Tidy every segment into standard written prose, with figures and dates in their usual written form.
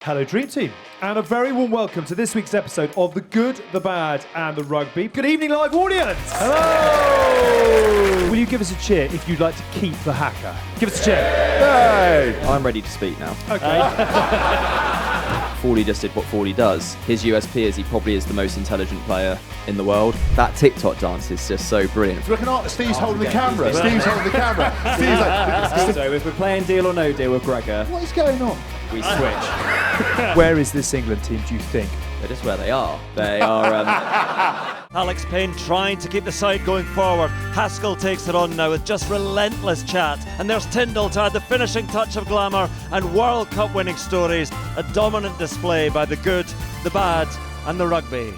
Hello Dream Team, and a very warm welcome to this week's episode of The Good, The Bad and The Rugby. Good evening live audience! Hello! Will you give us a cheer if you'd like to keep the Haka? Give us a cheer. Hey! I'm ready to speak now. Okay. Fordy just did what Fordy does. His USP is he probably is the most intelligent player in the world. That TikTok dance is just so brilliant. Look at Steve's holding the camera. Steve's holding the camera. Steve's like, So if we're playing Deal or No Deal with Gregor, what is going on? we switch. Where is this England team, do you think? They're just where they are. They are... Alex Payne trying to keep the side going forward. Haskell takes it on now with just relentless chat. And there's Tyndall to add the finishing touch of glamour and World Cup winning stories. A dominant display by the good, the bad and the rugby.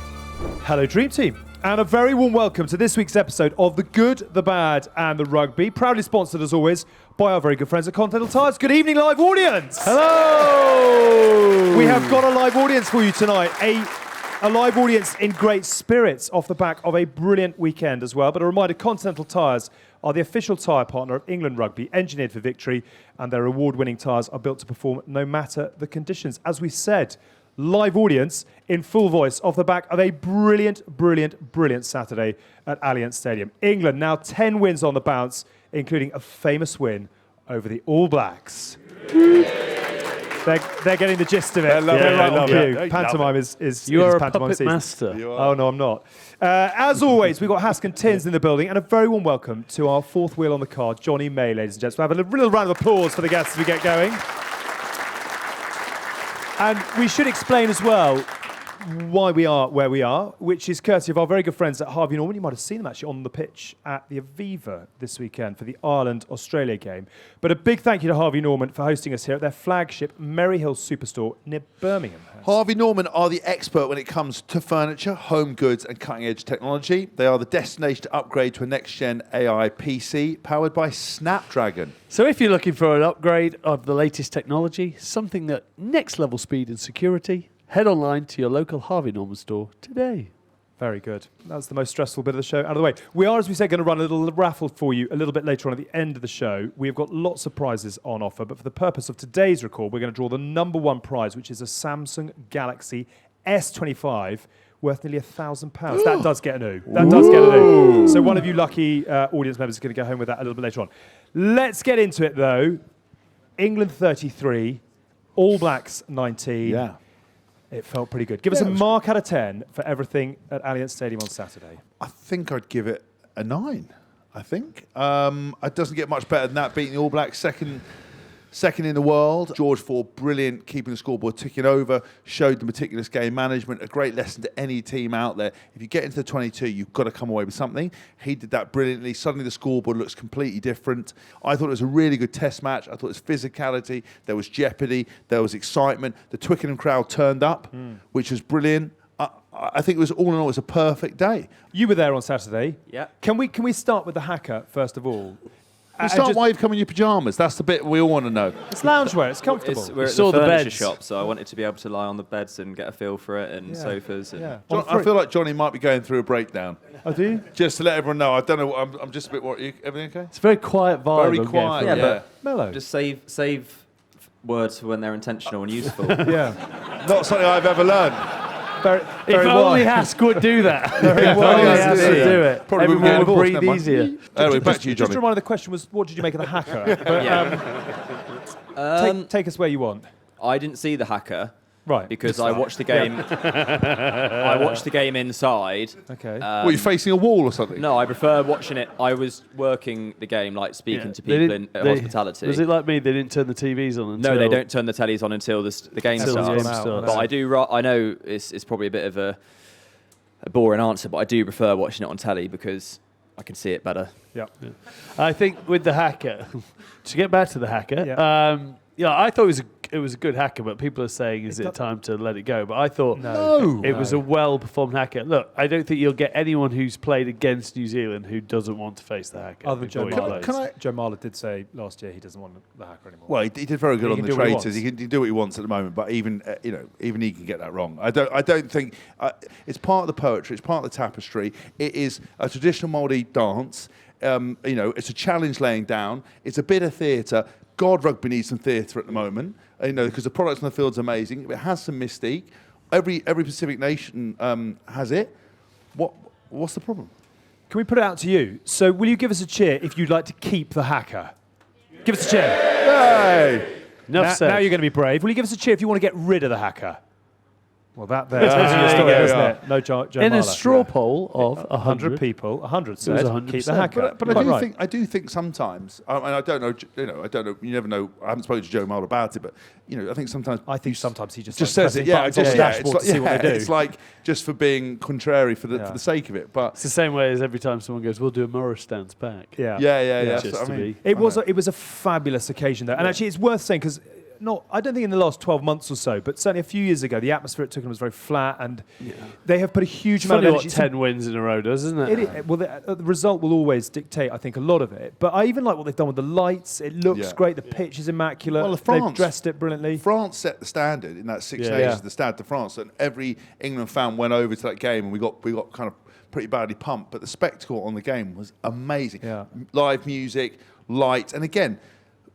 Hello Dream Team, and a very warm welcome to this week's episode of The Good, The Bad and The Rugby, proudly sponsored as always by our very good friends at Continental Tires. Good evening live audience! Hello! We have got a live audience for you tonight, a live audience in great spirits off the back of a brilliant weekend as well. But a reminder, Continental Tires are the official tyre partner of England Rugby, engineered for victory, and their award-winning tyres are built to perform no matter the conditions. As we said, live audience in full voice off the back of a brilliant Saturday at Allianz Stadium. England now 10 wins on the bounce, including a famous win over the All Blacks. They're getting the gist of it. They're right on cue. Pantomime is You are a pantomime puppet season. master. Oh, no, I'm not. As always, we've got Hask and Tins in the building, and a very warm welcome to our fourth wheel on the card, Johnny May, ladies and gents. We'll have a little round of applause for the guests as we get going. And we should explain as well why we are where we are, which is courtesy of our very good friends at Harvey Norman. You might have seen them actually on the pitch at the Aviva this weekend for the Ireland-Australia game. But a big thank you to Harvey Norman for hosting us here at their flagship Merry Hill Superstore near Birmingham. Harvey Norman are the expert when it comes to furniture, home goods and cutting-edge technology. They are the destination to upgrade to a next-gen AI PC powered by Snapdragon. So if you're looking for an upgrade of the latest technology, something that next level speed and security, head online to your local Harvey Norman store today. Very good. That's the most stressful bit of the show out of the way. We are, as we said, going to run a little raffle for you a little bit later on at the end of the show. We've got lots of prizes on offer, but for the purpose of today's record, we're going to draw the number one prize, which is a Samsung Galaxy S25 worth nearly £1,000. That does get a no. That does get a no. So one of you lucky audience members is going to go home with that a little bit later on. Let's get into it, though. England 33, All Blacks 19. Yeah. It felt pretty good. Give us a mark out of 10 for everything at Allianz Stadium on Saturday. I think I'd give it a 9, I think. It doesn't get much better than that, beating the All Blacks second in the world. George Ford, brilliant, keeping the scoreboard ticking over, showed the meticulous game management, a great lesson to any team out there. If you get into the 22, you've got to come away with something. He did that brilliantly. Suddenly the scoreboard looks completely different. I thought it was a really good test match. I thought it was physicality, there was jeopardy, there was excitement. The Twickenham crowd turned up, which was brilliant. I think it was all in all, it was a perfect day. You were there on Saturday. Yeah. Can we start with the Haka first of all? You start why you've come in your pyjamas. That's the bit we all want to know. It's loungewear. It's comfortable. We're at Saw the the furniture beds. shop, so I wanted to be able to lie on the beds and get a feel for it, and sofas. And yeah. I feel like Johnny might be going through a breakdown. Oh, do you? Just to let everyone know, I don't know. I'm just a bit worried. Everything okay? It's a very quiet vibe. Very I'm quiet. getting Yeah, from but Mellow. just save words for when they're intentional and useful. Yeah. Not something I've ever learned. Very, If very only wise. Hask would do that. Very If only wise. Hask Yeah. would do it. Probably wouldn't get Everyone would divorced, breathe never mind. easier. Anyway, back to you, Just Johnny. a reminder, the question was, what did you make of the Haka? But, take us where you want. I didn't see the Haka Right. because I watched the game. I watched the game inside. Okay. Were you facing a wall or something? No, I prefer watching it. I was working the game, like speaking to They people didn't- in they- hospitality. Was it like me? They didn't turn the TVs on until... No, they don't turn the tellies on until the game Until the starts. game starts. But I do. I know it's probably a bit of a boring answer, but I do prefer watching it on telly because I can see it better. Yeah. I think with the Haka, to get back to the Haka, Yeah. I thought it was a good Haka, but people are saying, is it time to let it go? But I thought it was a well-performed Haka. Look, I don't think you'll get anyone who's played against New Zealand who doesn't want to face the Haka. Other than Joe before he Marler. plays. Joe Marler did say last year he doesn't want the Haka anymore. Well, he did very good He on can the do what he traitors. wants. He can do what he wants at the moment, but even he can get that wrong. I don't think it's part of the poetry. It's part of the tapestry. It is a traditional Māori dance. It's a challenge laying down. It's a bit of theatre. God, rugby needs some theatre at the moment. because the product on the field's amazing. It has some mystique. Every Pacific nation has it. What's the problem? Can we put it out to you? So will you give us a cheer if you'd like to keep the Haka? Give us a cheer. Hey! Enough said. Now you're going to be brave. Will you give us a cheer if you want to get rid of the Haka? Well, that tells you your story, doesn't it? No, Joe In a Marler. straw poll of 100 people, 100 said was keep the 100%. Haka. But I do think sometimes, and I don't know, I don't know. You never know. I haven't spoken to Joe Marler about it, but I think sometimes. I think sometimes he just says it. Yeah, on the dashboard to see what they do. It's like just for being contrary for the sake of it. But It's the same way as every time someone goes, we'll do a Morris stance back. Yeah. yeah. Just That's what to I mean. be. It was a fabulous occasion though, and actually it's worth saying because I don't think in the last 12 months or so, but certainly a few years ago, the atmosphere at Twickenham was very flat, and they have put a huge amount Funny of what energy. 10 wins in a row does, isn't it? Well, the result will always dictate, I think, a lot of it. But I even like what they've done with the lights. It looks great. The pitch is immaculate. Well, They've dressed it brilliantly. France set the standard in that Six Yeah. Nations, Yeah. the Stade de France, and every England fan went over to that game, and we got kind of pretty badly pumped. But the spectacle on the game was amazing. Yeah. Live music, lights, and again.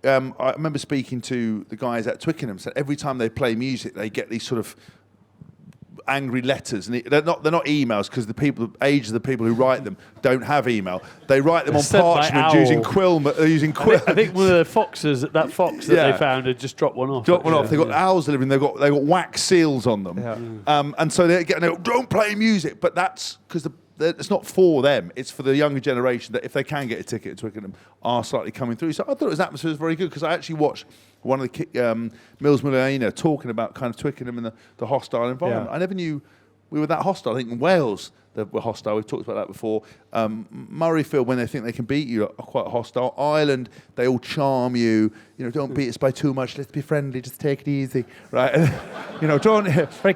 I remember speaking to the guys at Twickenham. Said every time they play music, they get these sort of angry letters, and they're not emails because the people who write them don't have email. They write them on Sent by parchment owl. using quill. I think one of the foxes, that fox that Yeah. they found, had just dropped one off. Drop one off. actually. They've got owls delivering. They've got wax seals on them, and so they go, don't play music. But that's because it's not for them. It's for the younger generation that if they can get a ticket at Twickenham, are slightly coming through. So I thought his atmosphere was very good because I actually watched one of the Mills Mullina talking about kind of Twickenham and the hostile environment. Yeah. I never knew we were that hostile. I think in Wales they were hostile. We've talked about that before. Murrayfield, when they think they can beat you, are quite hostile. Ireland, they all charm you. Don't beat us by too much. Let's be friendly. Just take it easy, right? Don't. There comes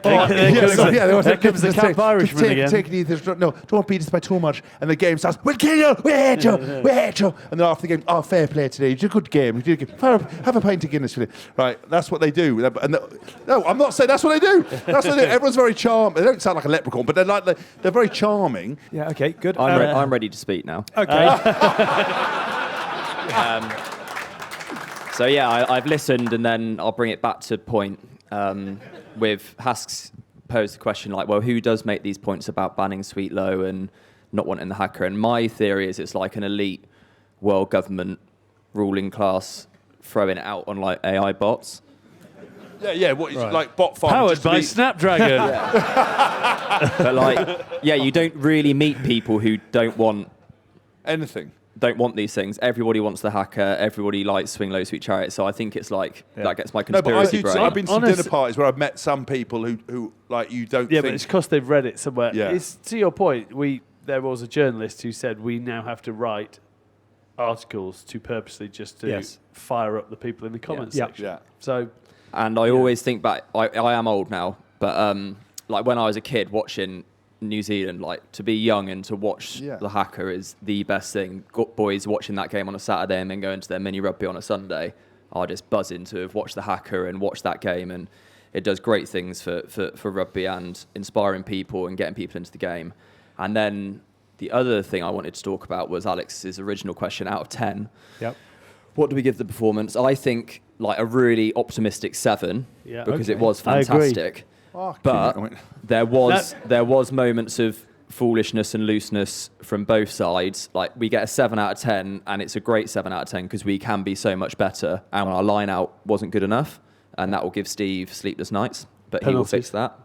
the Camp Irishman again. Take it easy. No, don't beat us by too much. And the game starts. We'll kill you. We hate you. We hate you. And then after the game, fair play today. You did a good game. You did a good. Have a pint of Guinness for it. Right. That's what they do. No, I'm not saying that's what they do. That's what they do. Everyone's very charming. They don't sound like a leprechaun, but they're very charming. Yeah, okay, good. I'm ready to speak now. Okay. So yeah, I've listened, and then I'll bring it back to point. With Hask's posed the question like, well, who does make these points about banning Sweet Low and not wanting the Haka? And my theory is it's like an elite world government ruling class throwing it out on like AI bots. Yeah. What is like bot farm? Powered by Snapdragon. But you don't really meet people who don't want these things. Everybody wants the Haka. Everybody likes Swing Low, Sweet Chariot. So I think it's like that gets my conspiracy brain. I've been to some dinner parties where I've met some people who like you don't. Yeah, think but it's because they've read it somewhere. Yeah. It's, to your point, there was a journalist who said we now have to write articles to purposely just to fire up the people in the comments section. Yeah. So, and I always think back. I am old now, but like when I was a kid watching New Zealand, like to be young and to watch the Haka is the best thing. Got boys watching that game on a Saturday and then going to their mini rugby on a Sunday are just buzzing to have watched the Haka and watch that game, and it does great things for rugby and inspiring people and getting people into the game. And then the other thing I wanted to talk about was Alex's original question out of 10. Yep. What do we give the performance? I think like a really optimistic 7 because it was I agree. fantastic. But there was moments of foolishness and looseness from both sides. Like we get a 7 out of 10, and it's a great 7 out of 10 because we can be so much better. And our line out wasn't good enough, and that will give Steve sleepless nights. But he will fix that.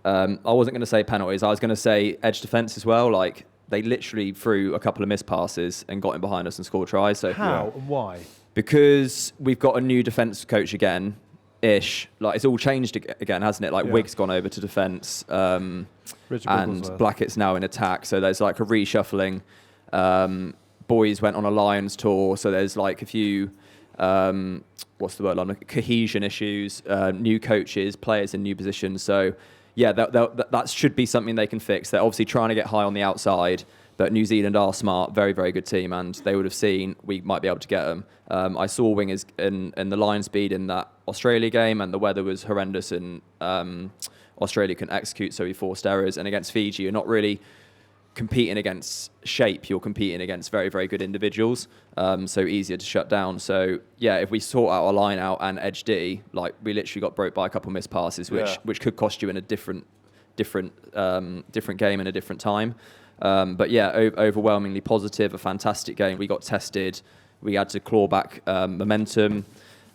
I wasn't going to say penalties. I was going to say edge defence as well. Like they literally threw a couple of missed passes and got in behind us and scored tries. So How and why? Because we've got a new defence coach again. Like it's all changed again, hasn't it? Like Wigg's gone over to defence, and Blackett's now in attack. So there's like a reshuffling. Boys went on a Lions tour, so there's like a few cohesion issues, new coaches, players in new positions. So yeah, that should be something they can fix. They're obviously trying to get high on the outside, but New Zealand are smart, very, very good team, and they would have seen we might be able to get them. I saw wingers in the line speed in that Australia game, and the weather was horrendous, and Australia couldn't execute, so we forced errors. And against Fiji, you're not really competing against shape, you're competing against very, very good individuals, so easier to shut down. So yeah, if we sort out our line out and edge D, like we literally got broke by a couple missed passes, which could cost you in a different game in a different time. But yeah, overwhelmingly positive, a fantastic game. We got tested. We had to claw back momentum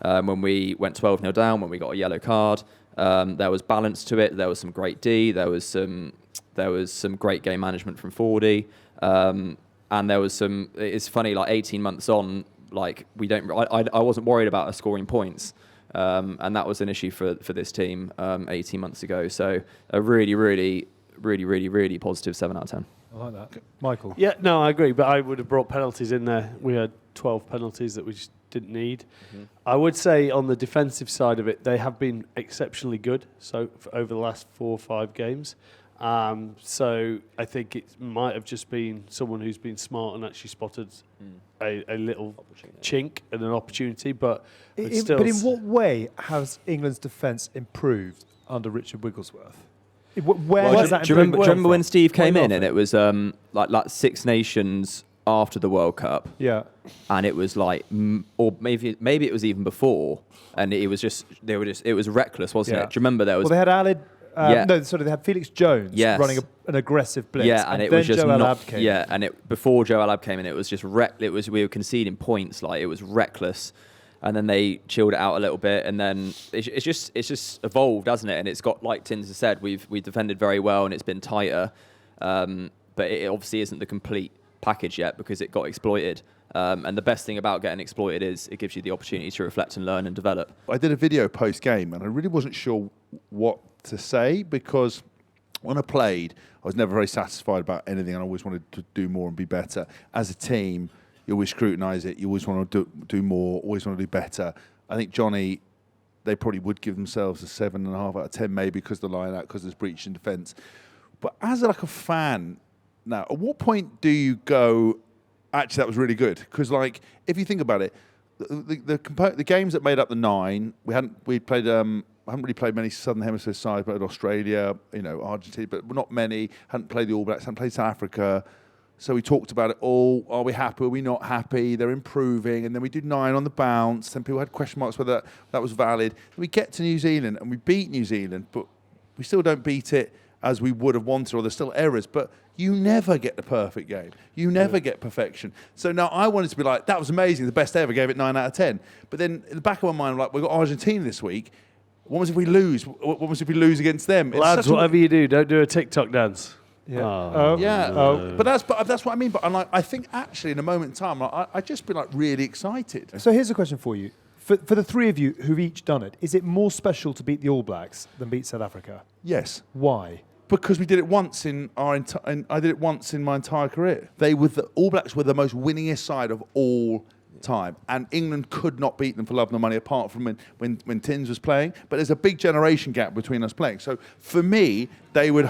when we went 12-0 down, when we got a yellow card. There was balance to it. There was some great D. There was some great game management from 4D. And there was some, it's funny, like 18 months on, like I wasn't worried about us scoring points. And that was an issue for this team 18 months ago. So a really, really, really, really, really positive 7 out of 10. I like that. Michael? Yeah, no, I agree, but I would have brought penalties in there. We had 12 penalties that we just didn't need. Mm-hmm. I would say on the defensive side of it, they have been exceptionally good over the last 4 or 5 games. So I think it might have just been someone who's been smart and actually spotted a little chink and an opportunity. But in what way has England's defence improved under Richard Wigglesworth? Where has that do you remember when from? Steve came in and it was like Six Nations after the World Cup? Yeah. And it was like, or maybe it was even before, and it was reckless, wasn't it? Do you remember there was? Well, they had Alid. They had Felix Jones running an aggressive blitz. Yeah, and it then was just Joel not. Ab came Yeah, and before Joel Ab came in, it was just we were conceding points, like it was reckless. And then they chilled it out a little bit, and then it's just evolved, hasn't it? And it's got, like Tins has said, we've defended very well, and it's been tighter. But it obviously isn't the complete package yet because it got exploited. And the best thing about getting exploited is it gives you the opportunity to reflect and learn and develop. I did a video post-game, and I really wasn't sure what to say because when I played, I was never very satisfied about anything, and I always wanted to do more and be better. As a team, you always scrutinise it. You always want to do more, always want to do better. I think Johnny, they probably would give themselves a 7.5 out of 10 maybe because of the line out, because there's breach in defence. But as like a fan, now, at what point do you go, actually, that was really good? Because like, if you think about it, the games that made up the 9, I haven't really played many Southern Hemisphere sides, but Australia, Argentina, but not many. Hadn't played the All Blacks, hadn't played South Africa. So we talked about it all. Are we happy? Are we not happy? They're improving. And then we did 9 on the bounce. And people had question marks whether that was valid. We get to New Zealand and we beat New Zealand, but we still don't beat it as we would have wanted, or there's still errors. But you never get the perfect game. You never get perfection. So now I wanted to be like, that was amazing. The best ever, gave it 9 out of 10. But then in the back of my mind, I'm like, we've got Argentina this week. What was if we lose? What was if we lose against them? Lads, whatever you do, don't do a TikTok dance. Yeah. But that's what I mean. But I think actually in a moment in time, I'd just be like really excited. So here's a question for you: for the three of you who've each done it, is it more special to beat the All Blacks than beat South Africa? Yes. Why? Because we did it once I did it once in my entire career. The All Blacks were the most winningest side of all time, and England could not beat them for love nor money, apart from when Tins was playing. But there's a big generation gap between us playing. So for me, they would.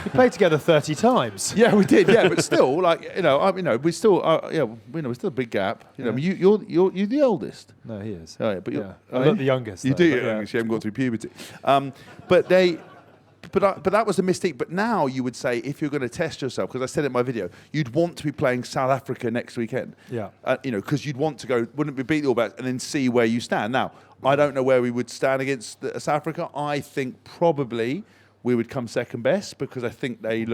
We played together 30 times. Yeah, we did. Yeah, but still, we still, we're still a big gap. You're the oldest. No, he is. Oh, yeah, but you're I'm not the youngest. You though, do. You haven't gone through puberty. But that was a mistake. But now you would say, if you're going to test yourself, because I said it in my video, you'd want to be playing South Africa next weekend. Yeah. Because you'd want to go, wouldn't we beat the All Blacks and then see where you stand. Now, I don't know where we would stand against South Africa. I think probably we would come second best because I think they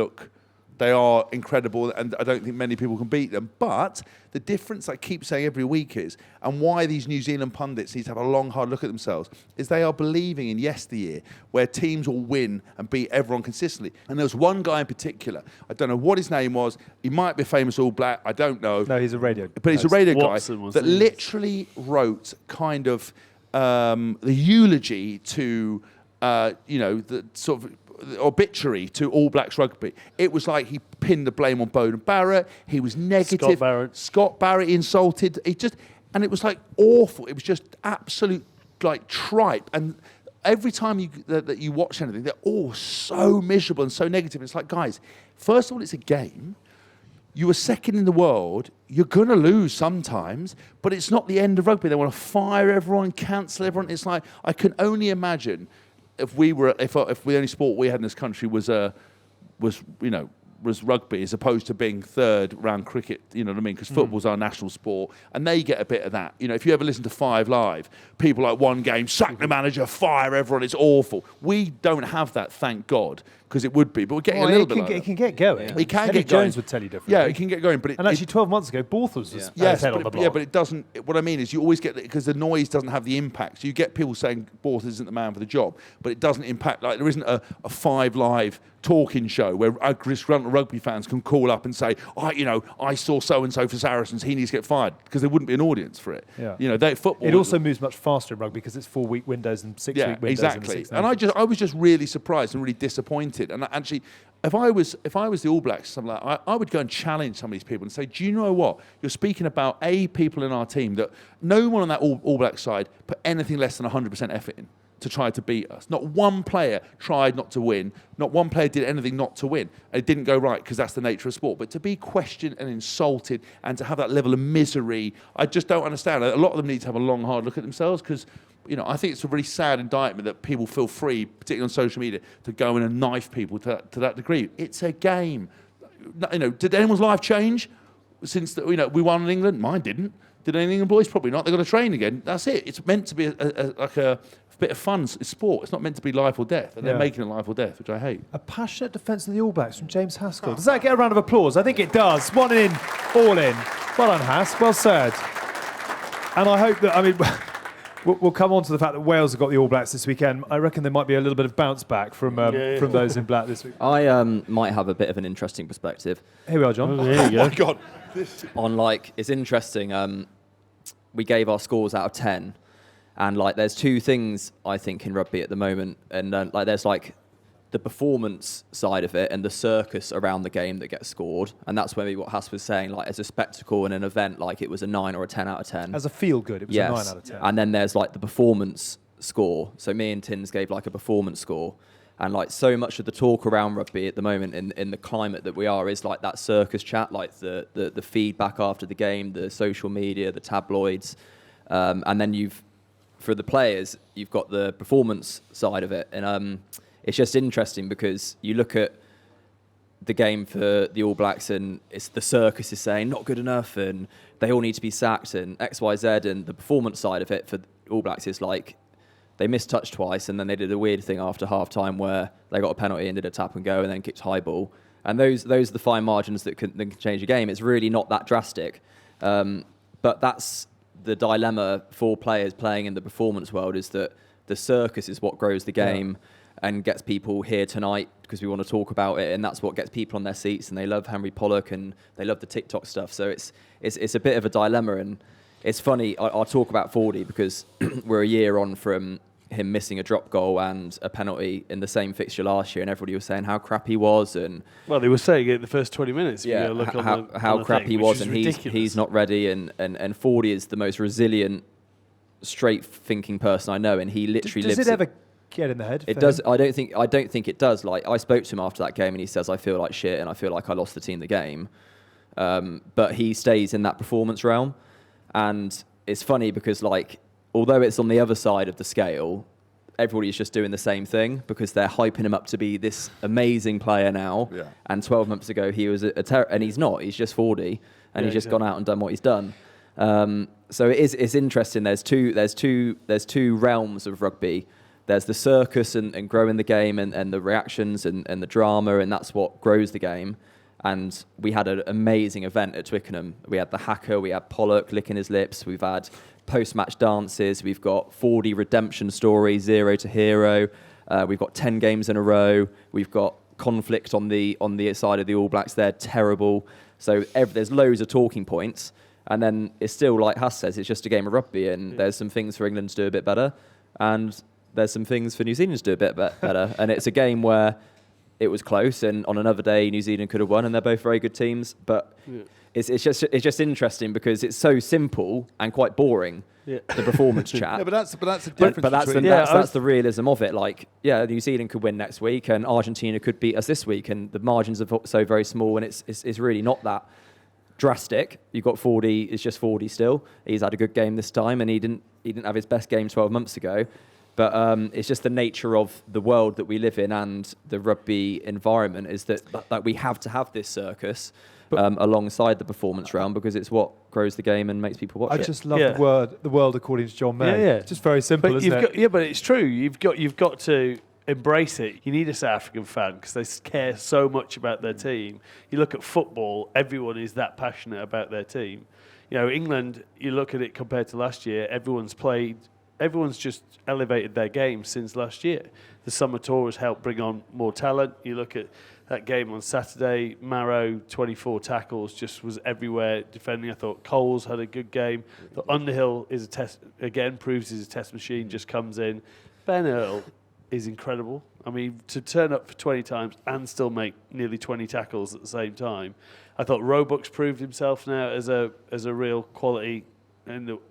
are incredible, and I don't think many people can beat them. But the difference I keep saying every week is, and why these New Zealand pundits need to have a long, hard look at themselves, is they are believing in yesteryear where teams will win and beat everyone consistently. And there was one guy in particular, I don't know what his name was, he might be a famous All Black, I don't know. No, he's a radio. But he's a radio Watson guy that literally wrote kind of the eulogy to the sort of obituary to All Blacks rugby. It was like he pinned the blame on Bowden Barrett. He was negative. Scott Barrett insulted. And it was like awful. It was just absolute like tripe. And every time that you watch anything, they're all so miserable and so negative. It's like, guys, first of all, it's a game. You were second in the world. You're going to lose sometimes, but it's not the end of rugby. They want to fire everyone, cancel everyone. It's like, I can only imagine if the only sport we had in this country was was rugby as opposed to being third round cricket, you know what I mean? Because football's our national sport, and they get a bit of that. You know, if you ever listen to Five Live, people like one game, sack the manager, fire everyone, it's awful. We don't have that, thank God, because it would be, but we're getting a little bit like that. It can get going. It can Eddie get going. Jones would tell you differently. Yeah, it can get going, but and actually 12 months ago, Borthos was yes, head on the block. Yeah, but it doesn't. What I mean is, you always get because the noise doesn't have the impact. So you get people saying Borthos isn't the man for the job, but it doesn't impact. Like there isn't a Five Live talking show where disgruntled rugby fans can call up and say, I saw so and so for Saracens, he needs to get fired, because there wouldn't be an audience for it. Yeah. You know, football. It also moves much faster in rugby because it's 4-week windows and 6-week windows. Exactly. And I was just really surprised and really disappointed. And actually, if I was the All Blacks, something like I would go and challenge some of these people and say, do you know what? You're speaking about people in our team that no one on that All Black side put anything less than 100% effort in to try to beat us. Not one player tried not to win. Not one player did anything not to win. And it didn't go right because that's the nature of sport. But to be questioned and insulted and to have that level of misery, I just don't understand. A lot of them need to have a long, hard look at themselves, because I think it's a really sad indictment that people feel free, particularly on social media, to go in and knife people to that degree. It's a game. Did anyone's life change since we won in England? Mine didn't. Did any England boys? Probably not. They've got to train again. That's it. It's meant to be a bit of fun. It's sport. It's not meant to be life or death. And they're making it life or death, which I hate. A passionate defence of the All Blacks from James Haskell. Does that get a round of applause? I think it does. One in, all in. Well done, Has. Well said. And I hope that, we'll come on to the fact that Wales have got the All Blacks this weekend. I reckon there might be a little bit of bounce back from those in black this week. I might have a bit of an interesting perspective. Here we are, John. There you go. Oh, my God. It's interesting. We gave our scores out of 10. And there's two things I think in rugby at the moment, and there's the performance side of it and the circus around the game that gets scored, and that's maybe what Hass was saying. As a spectacle and an event, it was a 9 or a 10 out of 10. As a feel good, it was a 9 out of 10. And then there's the performance score. So me and Tins gave a performance score, and so much of the talk around rugby at the moment in the climate that we are is that circus chat, the feedback after the game, the social media, the tabloids, and then for the players, you've got the performance side of it. And it's just interesting because you look at the game for the All Blacks and it's the circus is saying not good enough and they all need to be sacked and X, Y, Z. And the performance side of it for the All Blacks is they missed touch twice and then they did a weird thing after half-time where they got a penalty and did a tap and go and then kicked high ball. And those are the fine margins that can change a game. It's really not that drastic. But that's the dilemma for players playing in the performance world, is that the circus is what grows the game and gets people here tonight because we want to talk about it, and that's what gets people on their seats, and they love Henry Pollock and they love the TikTok stuff. So it's a bit of a dilemma, and it's funny. I'll talk about Fordy because we're a year on from him missing a drop goal and a penalty in the same fixture last year, and everybody was saying how crap he was, and they were saying it the first 20 minutes. How crap he was, and he's not ready, and Fordy is the most resilient, straight-thinking person I know, and he literally lives. Does it ever get in the head? It does. I don't think it does. I spoke to him after that game, and he says I feel like shit, and I feel like I lost the team the game. But he stays in that performance realm, and it's funny because although it's on the other side of the scale, everybody's just doing the same thing because they're hyping him up to be this amazing player now. Yeah. And 12 months ago, he was and he's not. He's just 40, and he's just gone out and done what he's done. So it's interesting. There's two realms of rugby. There's the circus and growing the game and the reactions and the drama, and that's what grows the game. And we had an amazing event at Twickenham. We had the Haka, we had Pollock licking his lips, we've had post-match dances, we've got 4D redemption story, 0 to hero, we've got 10 games in a row, we've got conflict on the side of the All Blacks, they're terrible. So there's loads of talking points, and then it's still, like Huss says, it's just a game of rugby, and there's some things for England to do a bit better, and there's some things for New Zealand to do a bit better. And it's a game where it was close, and on another day New Zealand could have won, and they're both very good teams. But it's just interesting because it's so simple and quite boring. The performance chat. Yeah, but that's the difference. But that's the realism of it. New Zealand could win next week, and Argentina could beat us this week, and the margins are so very small, and it's really not that drastic. You've got 40. It's just 40 still. He's had a good game this time, and he didn't have his best game 12 months ago. But it's just the nature of the world that we live in and the rugby environment is that we have to have this circus alongside the performance round because it's what grows the game and makes people watch it. I just love the world according to John May. Yeah, yeah. It's just very simple, isn't it? But it's true. You've got to embrace it. You need a South African fan because they care so much about their team. You look at football, everyone is that passionate about their team. You know, England, you look at it compared to last year, everyone's just elevated their game since last year. The summer tour has helped bring on more talent. You look at that game on Saturday, Marrow, 24 tackles, just was everywhere defending. I thought Coles had a good game. The Underhill is proves he's a test machine, just comes in. Ben Earl is incredible. I mean, to turn up for 20 times and still make nearly 20 tackles at the same time. I thought Roebuck's proved himself now as a real quality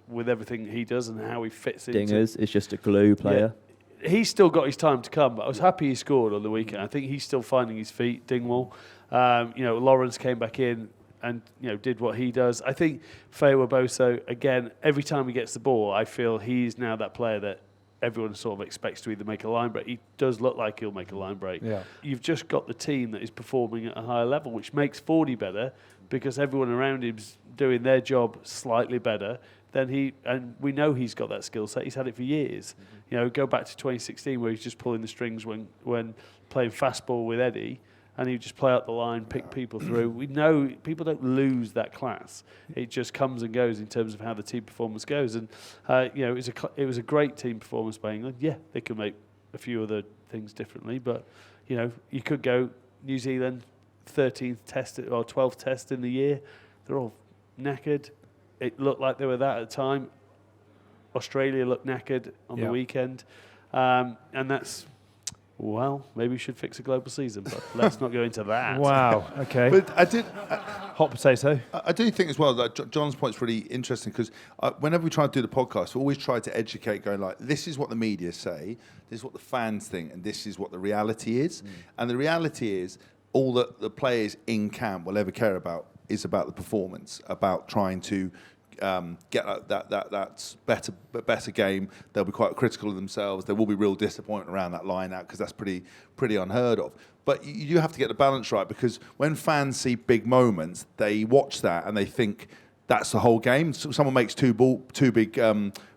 with everything he does and how he fits into. Dingers is just a glue player. Yeah. He's still got his time to come, but I was happy he scored on the weekend. I think he's still finding his feet, Dingwall. Lawrence came back in and did what he does. I think Feiwa Boso, again, every time he gets the ball, I feel he's now that player that everyone sort of expects to either make a line break. He does look like he'll make a line break. Yeah. You've just got the team that is performing at a higher level, which makes Fordy better because everyone around him's doing their job slightly better than and we know he's got that skill set. He's had it for years. Mm-hmm. Go back to 2016 where he's just pulling the strings when playing fastball with Eddie, and he would just play out the line, pick people through. We know people don't lose that class. It just comes and goes in terms of how the team performance goes. And it was a great team performance by England. Yeah, they could make a few other things differently, but you could go New Zealand 13th test or 12th test in the year. They're all knackered. It looked like they were that at the time. Australia looked knackered on the weekend, and that's. Well, maybe we should fix a global season, but let's not go into that. Wow, okay. But hot potato. I do think as well that John's point's really interesting because whenever we try to do the podcast, we always try to educate, going like, this is what the media say, this is what the fans think, and this is what the reality is. And the reality is all that the players in camp will ever care about is about the performance, about trying to get that better game. They'll be quite critical of themselves. There will be real disappointment around that line out because that's pretty unheard of. But you do have to get the balance right because when fans see big moments, they watch that and they think that's the whole game. So someone makes two big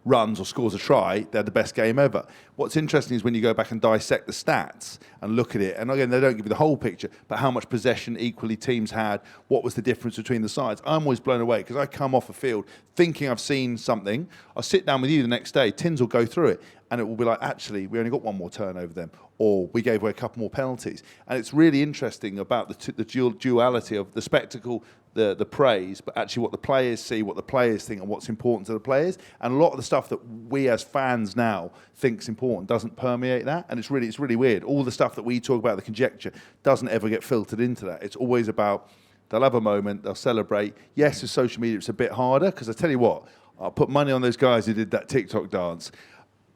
runs or scores a try, they're the best game ever. What's interesting is when you go back and dissect the stats and look at it, and again, they don't give you the whole picture, but how much possession equally teams had, what was the difference between the sides. I'm always blown away because I come off a field thinking I've seen something. I'll sit down with you the next day, Tins will go through it, and it will be like, actually, we only got one more turnover then, or we gave away a couple more penalties. And it's really interesting about the duality of the spectacle, the praise, but actually what the players see, what the players think, and what's important to the players. And a lot of the stuff that we as fans now think's important doesn't permeate that, and it's really weird. All the stuff that we talk about, the conjecture, doesn't ever get filtered into that. It's always about they'll have a moment, they'll celebrate. Yes, with social media, it's a bit harder because I tell you what, I'll put money on those guys who did that TikTok dance.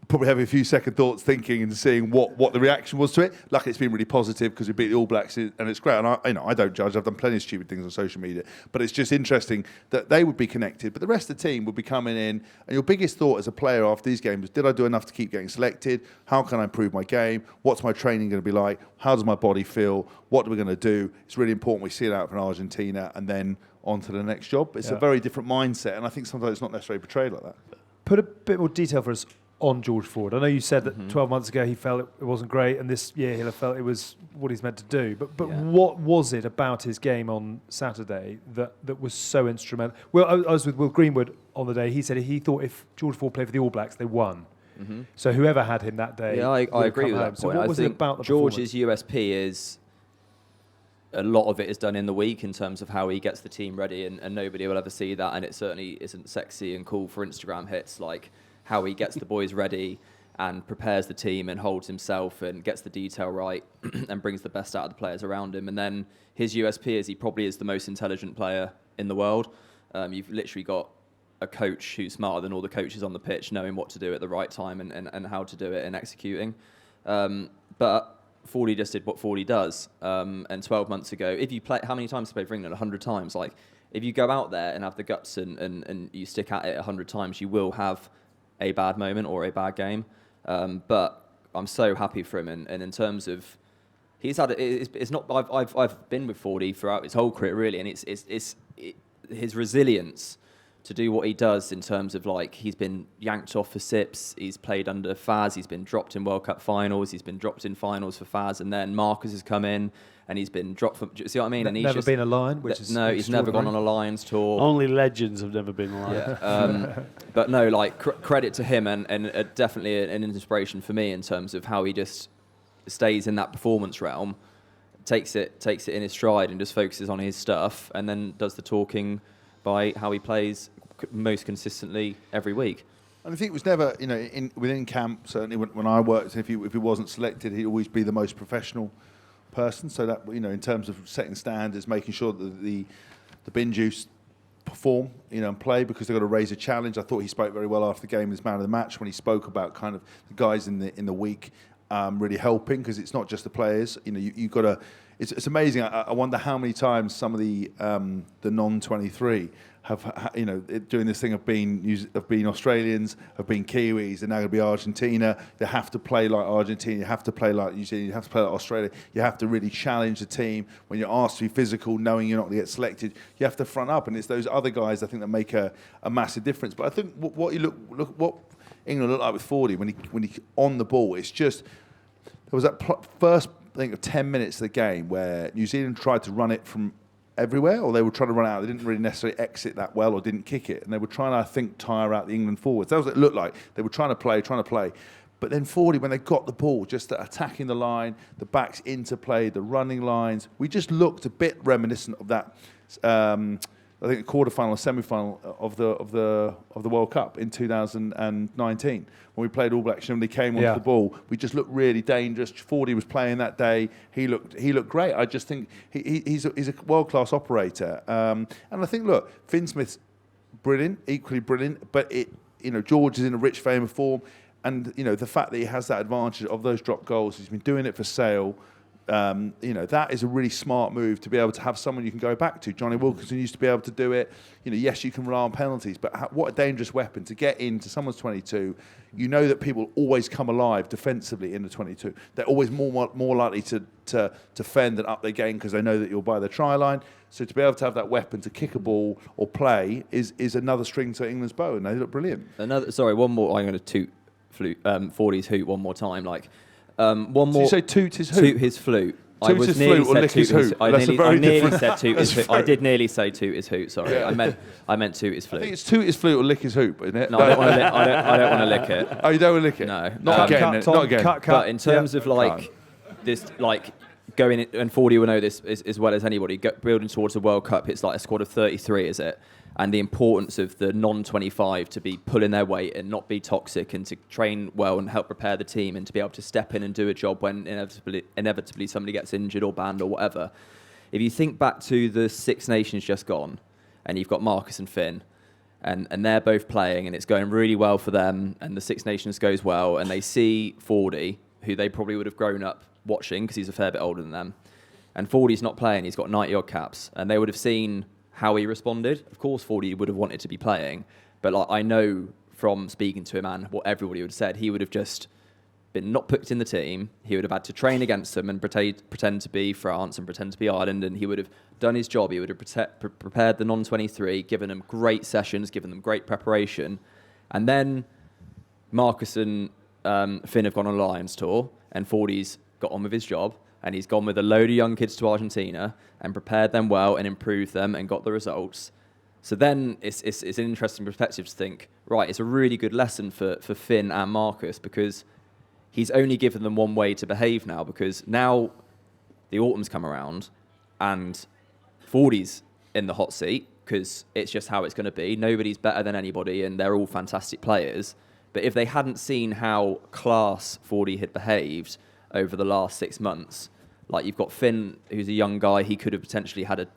Probably having a few second thoughts, thinking and seeing what the reaction was to it. Luckily, it's been really positive because we beat the All Blacks, and it's great. And I don't judge. I've done plenty of stupid things on social media, but it's just interesting that they would be connected, but the rest of the team would be coming in. And your biggest thought as a player after these games: did I do enough to keep getting selected? How can I improve my game? What's my training going to be like? How does my body feel? What are we going to do? It's really important we see it out from Argentina, and then on to the next job. It's a very different mindset, and I think sometimes it's not necessarily portrayed like that. Put a bit more detail for us on George Ford. I know you said that 12 months ago he felt it wasn't great, and this year he'll have felt it was what he's meant to do. But what was it about his game on Saturday that was so instrumental? Well, I was with Will Greenwood on the day. He said he thought if George Ford played for the All Blacks, they won. Mm-hmm. So whoever had him that day, I agree with that point. So what was it about the George's USP is a lot of it is done in the week in terms of how he gets the team ready, and nobody will ever see that, and it certainly isn't sexy and cool for Instagram hits, like how he gets the boys ready and prepares the team and holds himself and gets the detail right and brings the best out of the players around him. And then his USP is he probably is the most intelligent player in the world. You've literally got a coach who's smarter than all the coaches on the pitch, knowing what to do at the right time and how to do it and executing. But Fordy just did what Fordy does. And 12 months ago, if you play, how many times have you played for England? 100 times. Like, if you go out there and have the guts and you stick at it 100 times, you will have a bad moment or a bad game. But I'm so happy for him, and in terms of he's had it's not I've been with Fordy throughout his whole career really, and it's his resilience to do what he does in terms of like he's been yanked off for SIPs, he's played under Faz, he's been dropped in World Cup finals, he's been dropped in finals for Faz, and then Marcus has come in and he's been dropped from. Do you see what I mean? And he's never been a Lion, which is no, he's never gone on a Lions tour. Only legends have never been alive. Yeah, but no, like credit to him and definitely an inspiration for me in terms of how he just stays in that performance realm, takes it in his stride and just focuses on his stuff, and then does the talking by how he plays most consistently every week. And I think it was never, within camp, certainly when I worked, if he wasn't selected, he'd always be the most professional person. So that, in terms of setting standards, making sure that the bin juice perform, and play, because they've got to raise a challenge. I thought he spoke very well after the game as man of the match when he spoke about kind of the guys in the week really helping, because it's not just the players. You've got to. It's amazing. I wonder how many times some of the non-23 have, doing this thing of being Australians, have been Kiwis, and now going to be Argentina. They have to play like Argentina. You have to play like New Zealand. You have to play like Australia. You have to really challenge the team. When you're asked to be physical, knowing you're not going to get selected, you have to front up. And it's those other guys, I think, that make a massive difference. But I think what England looked like with Fordy when he on the ball, it's just there was that first. I think of 10 minutes of the game where New Zealand tried to run it from everywhere, or they were trying to run out. They didn't really necessarily exit that well, or didn't kick it, and they were trying to, I think, tire out the England forwards. That was what it looked like. They were trying to play. But then Fordy, when they got the ball, just attacking the line, the backs into play, the running lines, we just looked a bit reminiscent of that. I think the quarterfinal or semi-final of the World Cup in 2019 when we played All Blacks and they came onto the ball. We just looked really dangerous. Fordy was playing that day. He looked great. I just think he's a world-class operator. And I think, look, Finn Smith's brilliant, equally brilliant. But George is in a rich vein of form, and the fact that he has that advantage of those drop goals. He's been doing it for Sale. That is a really smart move to be able to have someone you can go back to. Johnny Wilkinson used to be able to do it. Yes, you can rely on penalties, but what a dangerous weapon to get into someone's 22. You know that people always come alive defensively in the 22. They're always more likely to defend and up their game because they know that you'll buy the try line. So to be able to have that weapon to kick a ball or play is another string to England's bow, and they look brilliant. One more. I'm going to toot Fordy's hoot one more time. One more. Did you say toot his hoot? Toot his flute. Toot his flute or lick his hoot? I nearly said toot his hoot. I did nearly say toot his hoot. Sorry, yeah. I meant toot his flute. I think it's toot his flute or lick his hoop, isn't it? No, I don't want to lick it. Oh, you don't want to lick it? No, not again. Not again. Cut. But in terms of this, going in, and Fordy will know this as well as anybody. Building towards the World Cup, it's like a squad of 33, is it? And the importance of the non-25 to be pulling their weight and not be toxic, and to train well and help prepare the team, and to be able to step in and do a job when inevitably somebody gets injured or banned or whatever. If you think back to the Six Nations just gone, and you've got Marcus and Finn, and they're both playing, and it's going really well for them, and the Six Nations goes well, and they see Fordy, who they probably would have grown up watching because he's a fair bit older than them, and Fordy's not playing, he's got 90-odd caps, and they would have seen how he responded. Of course, Fordy would have wanted to be playing, but I know from speaking to him and what everybody would have said, he would have just been not put in the team. He would have had to train against them and pretend to be France and pretend to be Ireland, and he would have done his job. He would have prepared the non-23, given them great sessions, given them great preparation, and then Marcus and Finn have gone on a Lions tour, and Fordy's got on with his job. And he's gone with a load of young kids to Argentina and prepared them well and improved them and got the results. So then it's an interesting perspective to think, right, it's a really good lesson for Finn and Marcus, because he's only given them one way to behave now, because now the autumn's come around and Fordy's in the hot seat because it's just how it's going to be. Nobody's better than anybody and they're all fantastic players. But if they hadn't seen how class Fordy had behaved over the last 6 months, you've got Finn, who's a young guy, he could have potentially had a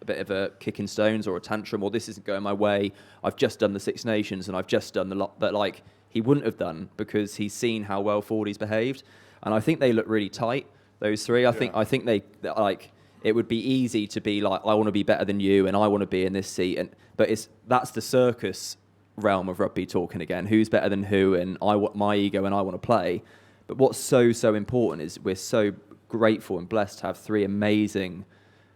bit of a kick in stones or a tantrum, or this isn't going my way, I've just done the Six Nations and I've just done the lot that he wouldn't have done, because he's seen how well Fordy's behaved. And I think they look really tight, those three. I think they it would be easy to be I want to be better than you and I want to be in this seat, but that's the circus realm of rugby talking again. Who's better than who? And my ego and I want to play. But what's so important is we're so grateful and blessed to have 3 amazing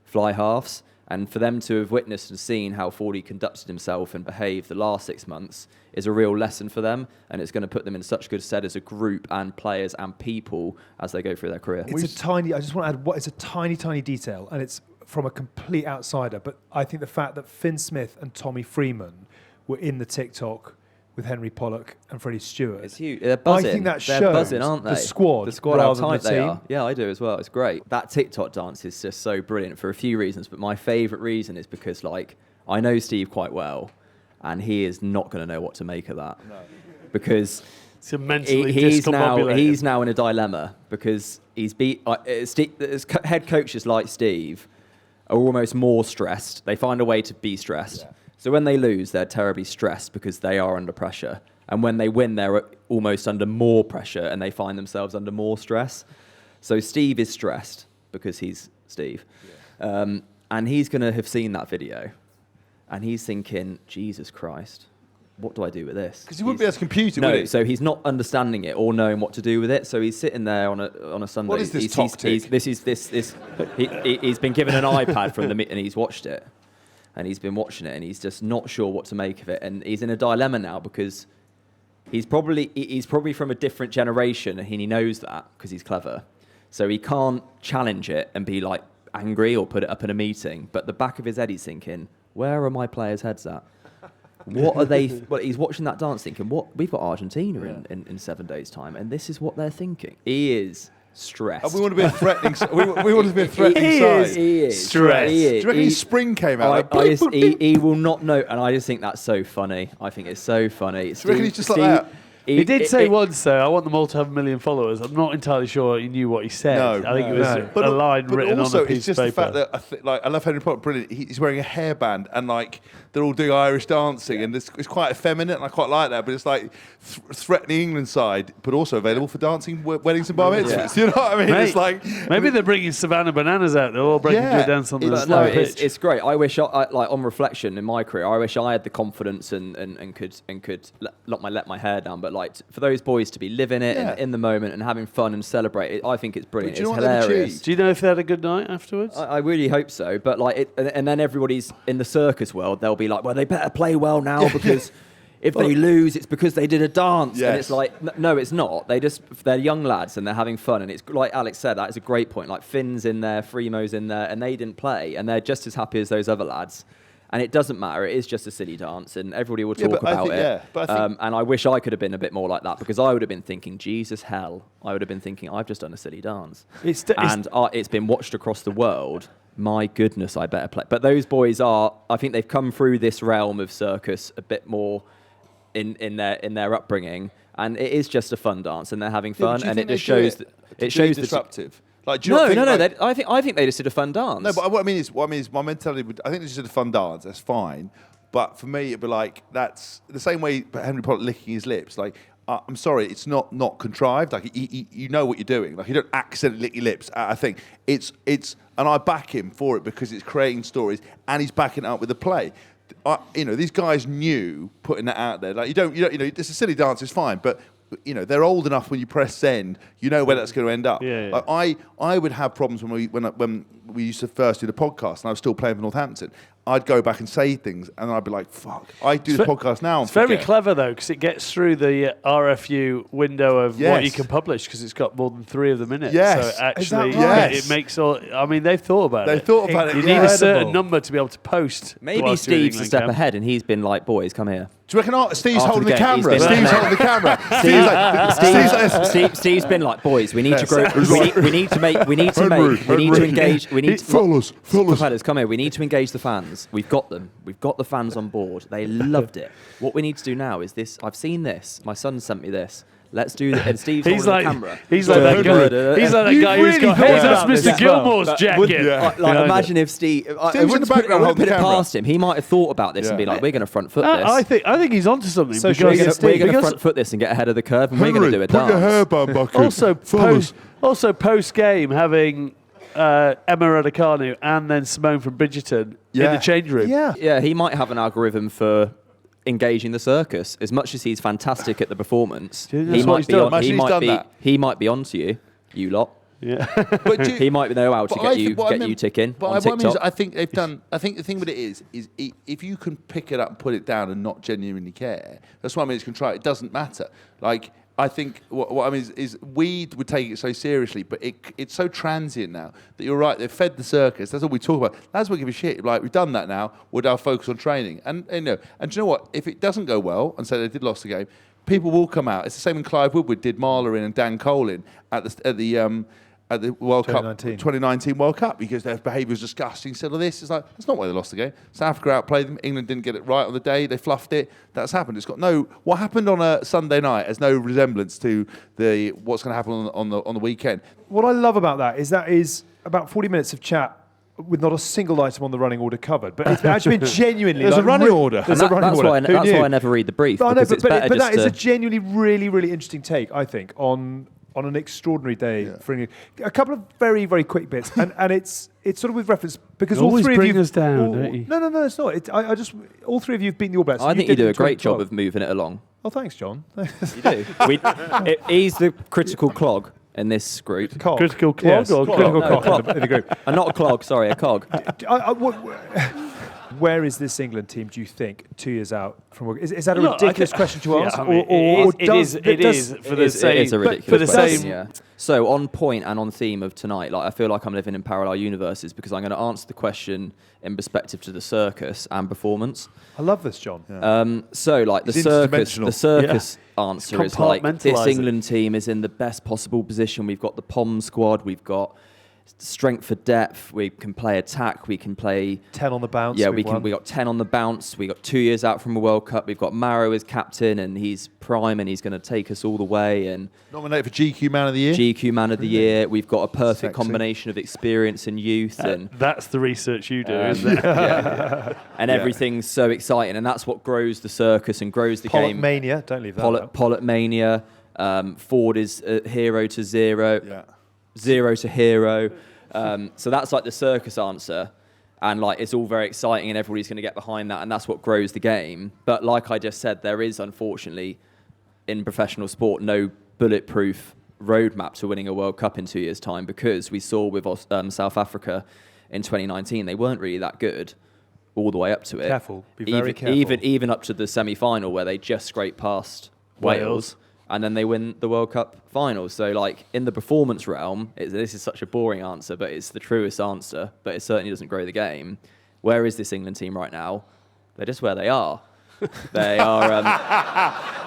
fly halves. And for them to have witnessed and seen how Fordy conducted himself and behaved the last 6 months is a real lesson for them, and it's going to put them in such good stead as a group and players and people as they go through their career. I just want to add, it's a tiny detail, and it's from a complete outsider, but I think the fact that Finn Smith and Tommy Freeman were in the TikTok with Henry Pollock and Freddie Stewart. It's huge. They're buzzing. I think that They're shows buzzing, aren't they? The squad how rather than tight the they team. are. Yeah, I do as well. It's great. That TikTok dance is just so brilliant for a few reasons, but my favourite reason is because, like, I know Steve quite well, and he is not going to know what to make of that. No. Because it's immensely he's now in a dilemma because he's head coaches like Steve are almost more stressed. They find a way to be stressed. Yeah. So when they lose, they're terribly stressed because they are under pressure. And when they win, they're almost under more pressure and they find themselves under more stress. So Steve is stressed because he's Steve. Yeah. And he's going to have seen that video. And he's thinking, Jesus Christ, what do I do with this? Because he wouldn't be able to compute it, no, would he? so he's not understanding it or knowing what to do with it. So he's sitting there on a Sunday. What is this tactic? He's been given an iPad from and he's watched it. And he's been watching it and he's just not sure what to make of it. And he's in a dilemma now because he's probably from a different generation and he knows that because he's clever. So he can't challenge it and be like angry or put it up in a meeting. But the back of his head, he's thinking, where are my players' heads at? What are they? Well, he's watching that dance thinking, what? We've got Argentina in 7 days' time, and this is what they're thinking. He is stressed. And we want to be a threatening. we want to be a threatening side. He is stressed. Do you reckon his spring came out? He will not know, and I just think that's so funny. I think it's so funny. Do you reckon he's just like that? He did say once, though, I want them all to have 1 million followers. I'm not entirely sure he knew what he said. No, I think it was a line written also, on a piece it's just of the paper. fact that I love Henry Potter, brilliant. He's wearing a hairband and like they're all doing Irish dancing, and it's quite effeminate, and I quite like that. But it's like threatening England side, but also available for dancing weddings and bar mitzvahs. You know what I mean? Mate, it's like maybe they're bringing Savannah Bananas out. They'll all break into a dance on the pitch. It's great. I wish, like on reflection in my career, I wish I had the confidence and could let my hair down. But like for those boys to be living it in the moment and having fun and celebrate it, I think it's brilliant. It's hilarious. Do you know if they had a good night afterwards? I really hope so. But like, and then everybody's in the circus world. They'll be like, well, they better play well now because if they lose, it's because they did a dance. Yes. And it's like, no, it's not. They're young lads and they're having fun. And it's like Alex said, that is a great point. Like Finn's in there, Fremo's in there, and they didn't play, and they're just as happy as those other lads. And it doesn't matter. It is just a silly dance, and everybody will talk about it. And I wish I could have been a bit more like that because I would have been thinking, Jesus hell. I would have been thinking, I've just done a silly dance. It's been watched across the world. My goodness, I better play. But those boys I think they've come through this realm of circus a bit more in their upbringing, and it is just a fun dance, and they're having fun, and it just shows it shows disruptive. Like, no. I think they just did a fun dance. No, but what I mean is my mentality would. I think they just did a fun dance. That's fine. But for me, it'd be like that's the same way Henry Potter licking his lips. Like, I'm sorry, it's not contrived. Like, you know what you're doing. Like, you don't accidentally lick your lips. I think it's, and I back him for it because it's creating stories, and he's backing it up with the play. These guys knew putting that out there. Like, you don't. It's a silly dance. It's fine, but. They're old enough when you press send, you know where that's going to end up. Yeah. Like I would have problems when we used to first do the podcast and I was still playing for Northampton. I'd go back and say things and I'd be like, fuck, I do the podcast now. It's very clever though, because it gets through the RFU window of what you can publish because it's got more than 3 of them in it. Yes. So actually, Yes. it makes all. I mean, they've thought about it. They've thought about it. You need a certain number to be able to post. Maybe Steve's a step ahead and he's been like, boys, come here. Do you reckon Steve's After holding the the game, camera? Steve's holding the camera. Steve's been like, boys, we need to grow. We need to engage. Fellas, come here. We need to engage the fans. We've got them. We've got the fans on board. They loved it. What we need to do now is this. I've seen this. My son sent me this. Let's do that. And Steve's holding the camera. He's like that guy. He's like that guy who's got. Hey, that's Mr. Gilmore's jacket. Imagine if Steve. I wouldn't put it past him. He might have thought about this and be like, "We're going to front foot this." I think he's onto something. So we're going to front foot this and get ahead of the curve, and we're going to do a dance. Put your hairband back in. Also post game having Emma Raducanu and then Simone from Bridgerton in the change room. Yeah, he might have an algorithm for engaging the circus. As much as he's fantastic at the performance, Do you think that's what he's done? he might be onto you, you lot. Yeah. But He might know how to get you ticking But on what I mean TikTok. is, I think they've done. I think the thing with it is if you can pick it up and put it down and not genuinely care, that's what I mean. It's contrite. It doesn't matter. Like I think what I mean is we would take it so seriously, but it's so transient now that you're right. They've fed the circus. That's all we talk about. That's what we give a shit. Like we've done that now. Would our focus on training? And do you know what? If it doesn't go well, and so they did lost the game, people will come out. It's the same when Clive Woodward did Marler in and Dan Cole in at the World 2019. Cup, 2019 World Cup, because their behaviour was disgusting. Said all this, it's like that's not why they lost the game. South Africa outplayed them. England didn't get it right on the day. They fluffed it. That's happened. It's got no. What happened on a Sunday night has no resemblance to what's going to happen on the weekend. What I love about that is about 40 minutes of chat with not a single item on the running order covered, but it's actually been genuinely. There's a running order. There's a running order. That's why I never read the brief. But, Because it's better but just that is to a genuinely really, really interesting take, I think, on an extraordinary day for England. A couple of very, very quick bits, and it's sort of with reference because You all always three bring of you us down, don't you? No, it's not. I just all three of you have beaten the All Blacks. I think did you do it a in great job 2012. of moving it along. Oh, thanks, John. You do. He's the critical clog in this group. Cog. Critical clog Yes, or critical No, cog in the group. Not a clog, sorry, a cog. Where is this England team, do you think, 2 years out from? Is that a Look, ridiculous question to ask? I mean, it is for the same. It is a ridiculous for the question, same. yeah. So on point and on theme of tonight, like I feel like I'm living in parallel universes because I'm going to answer the question in perspective to the circus and performance. I love this, John. So like the It's circus answer is like this Compartmentalise it. England team is in the best possible position. We've got the POM squad. We've got strength for depth. We can play attack. We can play 10 on the bounce. Yeah, we've we can. won. We got 10 on the bounce. We got 2 years out from a World Cup. We've got Maro as captain, and he's prime, and he's going to take us all the way. And Nominated for GQ Man of the Year. GQ Man of the Year. We've got a perfect Sexy. combination of experience and youth, and That's the research you do, isn't it? and everything's so exciting, and that's what grows the circus and grows the Pollock game. mania, don't leave that out. Pollock mania. Ford is hero to zero. Yeah. Zero to hero. So that's like the circus answer, and like it's all very exciting and everybody's going to get behind that, and that's what grows the game. But like I just said, there is unfortunately in professional sport no bulletproof roadmap to winning a World Cup in 2 years' time, because we saw with South Africa in 2019 they weren't really that good all the way up to it. Careful, be very careful. Even up to the semi-final where they just scraped past Wales. And then they win the World Cup final. So, like, in the performance realm, this is such a boring answer, but it's the truest answer, but it certainly doesn't grow the game. Where is this England team right now? They're just where they are. They are...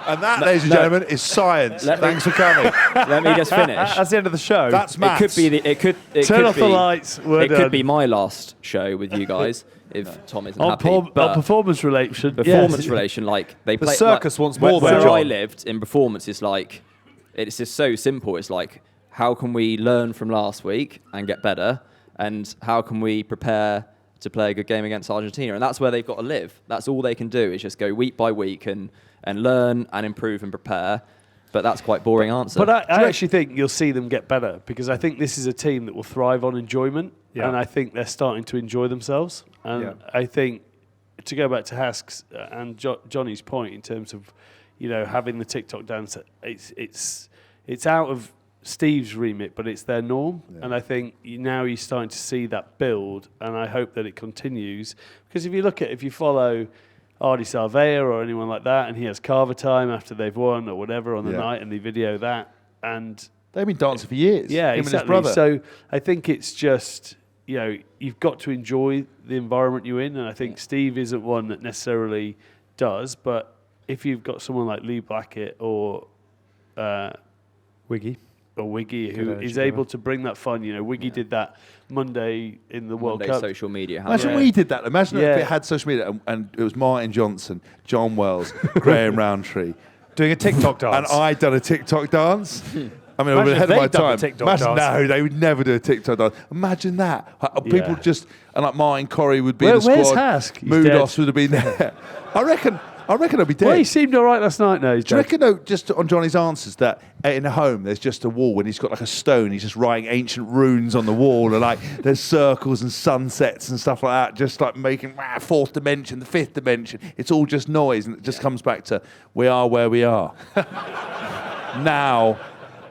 And that, ladies and gentlemen, is science. Thanks for coming. Let me just finish. That's the end of the show. That's maths. It could be... It Turn could off be, the lights. We're it done. could be my last show with you guys if Tom isn't happy. On But performance relation. performance yes. relation, like, they The play... circus wants more Where than I John. lived, in performance, is like... It's just so simple. It's like, how can we learn from last week and get better? And how can we prepare to play a good game against Argentina? And that's where they've got to live. That's all they can do, is just go week by week and learn and improve and prepare. But that's quite boring answer. But I actually think you'll see them get better, because I think this is a team that will thrive on enjoyment, and I think they're starting to enjoy themselves. And I think, to go back to Hask's and Johnny's point in terms of, having the TikTok dance, it's out of Steve's remit, but it's their norm. Yeah. And I think now you're starting to see that build, and I hope that it continues. Because if you follow Ardi Salvea or anyone like that, and he has carver time after they've won or whatever on the night, and they video that, and they've been dancing for years. Yeah, him exactly. And his brother. So I think it's just, you've got to enjoy the environment you're in, and I think Steve isn't one that necessarily does, but if you've got someone like Lee Blackett or Wiggy, who is able to bring that fun, Wiggy did that Monday in the World Cup. social media. Imagine we did that. Imagine if it had social media and it was Martin Johnson, John Wells, Graham Roundtree doing a TikTok dance. And I'd done a TikTok dance. I mean, I was Imagine if ahead of my they'd done a time. TikTok Imagine, dance. no, they would never do a TikTok dance. Imagine that. People Yeah. just, and like Martin Corrie would be in the Where's squad. Hask? He's Moodos dead. would have been there. I reckon I reckon I'll be dead. Well, he seemed all right last night. No, he's Do you dead. reckon, though, just on Johnny's answers, that in a home there's just a wall and he's got like a stone, he's just writing ancient runes on the wall, and like there's circles and sunsets and stuff like that, just like making fourth dimension, the fifth dimension. It's all just noise, and it just comes back to we are where we are. Now,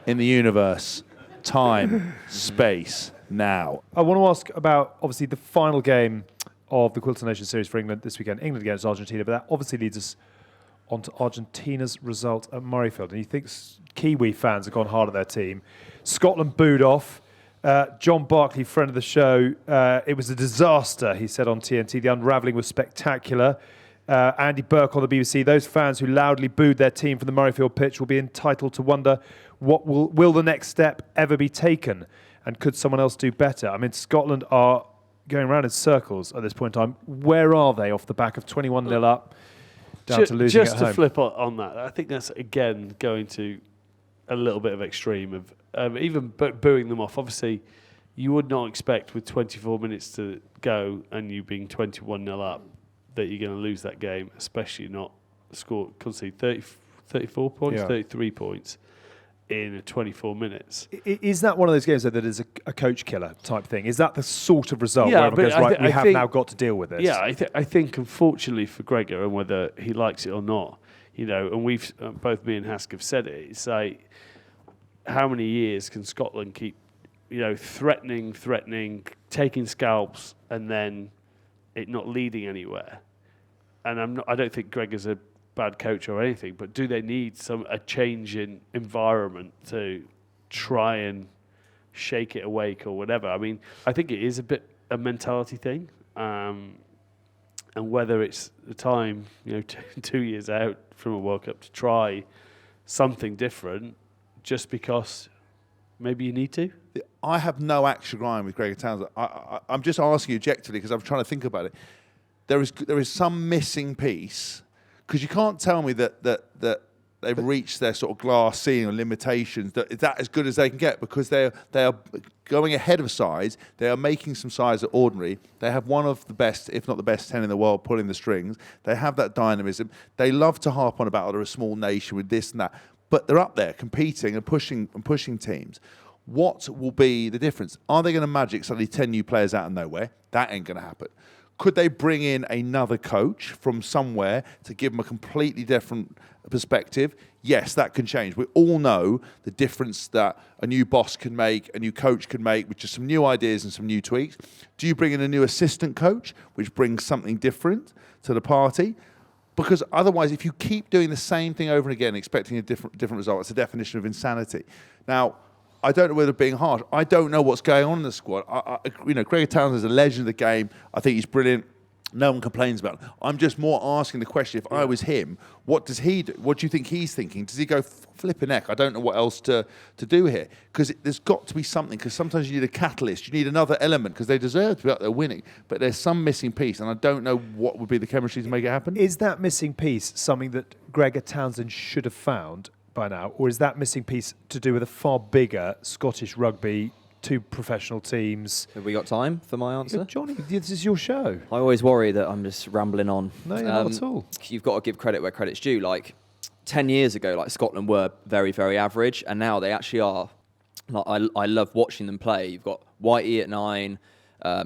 in the universe, time, space, now. I want to ask about, obviously, the final game of the Quilter Nations Series for England this weekend, England against Argentina, but that obviously leads us on to Argentina's result at Murrayfield. And you think Kiwi fans have gone hard at their team. Scotland booed off. John Barkley, friend of the show, it was a disaster, he said on TNT. The unravelling was spectacular. Andy Burke on the BBC, those fans who loudly booed their team from the Murrayfield pitch will be entitled to wonder what will the next step ever be taken, and could someone else do better? I mean, Scotland are going around in circles at this point in time. Where are they off the back of 21-0 up, down to losing just at to home? flip on that, I think that's again going to a little bit of extreme of even booing them off. Obviously, you would not expect with 24 minutes to go and you being 21-0 up that you're going to lose that game, especially not concede 34 points, 33 points in 24 minutes. Is that one of those games that is a coach killer type thing? Is that the sort of result Yeah, where everyone but goes, right, we I have think- now got to deal with this? Yeah, I think unfortunately for Gregor, and whether he likes it or not, and we've both me and Hask have said it. It's like, how many years can Scotland keep, threatening, taking scalps, and then it not leading anywhere? And I don't think Gregor's a bad coach or anything, but do they need a change in environment to try and shake it awake or whatever? I mean, I think it is a bit a mentality thing, and whether it's the time, 2 years out from a World Cup to try something different, just because maybe you need to. I have no axe to grind with Gregor Townsend. I'm just asking you objectively because I'm trying to think about it. There is some missing piece, because you can't tell me that they've reached their sort of glass ceiling or limitations, that it's that as good as they can get, because they are going ahead of size. They are making some size at ordinary. They have one of the best, if not the best 10 in the world, pulling the strings. They have that dynamism. They love to harp on about they're a small nation with this and that, but they're up there competing and pushing teams. What will be the difference? Are they going to magic suddenly 10 new players out of nowhere? That ain't going to happen. Could they bring in another coach from somewhere to give them a completely different perspective? Yes, that can change. We all know the difference that a new boss can make, a new coach can make, with just some new ideas and some new tweaks. Do you bring in a new assistant coach, which brings something different to the party? Because otherwise, if you keep doing the same thing over and again, expecting a different result, it's a definition of insanity. Now, I don't know whether being harsh. I don't know what's going on in the squad. Gregor Townsend is a legend of the game. I think he's brilliant. No one complains about him. I'm just more asking the question, if I was him, what does he do? What do you think he's thinking? Does he go, flipping heck, I don't know what else to do here? Because there's got to be something, because sometimes you need a catalyst. You need another element, because they deserve to be out there winning. But there's some missing piece, and I don't know what would be the chemistry to make it happen. Is that missing piece something that Gregor Townsend should have found by now, or is that missing piece to do with a far bigger Scottish rugby, two professional teams? Have we got time for my answer? Johnny, this is your show. I always worry that I'm just rambling on. No, you're not at all. You've got to give credit where credit's due. Like 10 years ago, like Scotland were very, very average, and now they actually are. Like I love watching them play. You've got Whitey at 9,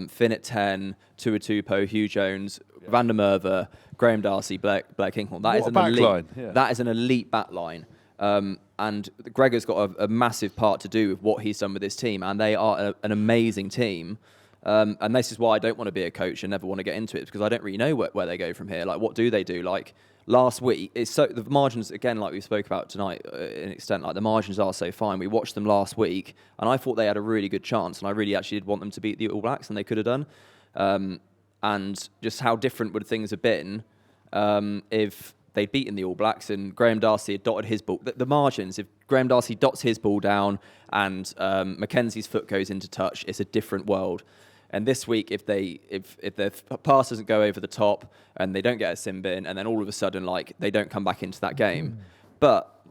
Finn at 10, Tuatupo, Hugh Jones, Van der Merwe, Graham Darcy, Blair Kinghorn. That is an elite. Yeah. That is an elite back line. And Gregor's got a massive part to do with what he's done with his team, and they are an amazing team. And this is why I don't want to be a coach and never want to get into it, because I don't really know where they go from here. Like, what do they do? Like last week, the margins again, like we spoke about tonight, in extent, like the margins are so fine. We watched them last week, and I thought they had a really good chance, and I really actually did want them to beat the All Blacks, and they could have done. And just how different would things have been if they'd beaten the All Blacks and Graham Darcy had dotted his ball. The margins, if Graham Darcy dots his ball down and Mackenzie's foot goes into touch, it's a different world. And this week, if their pass doesn't go over the top and they don't get a sin bin, and then all of a sudden, like, they don't come back into that game. But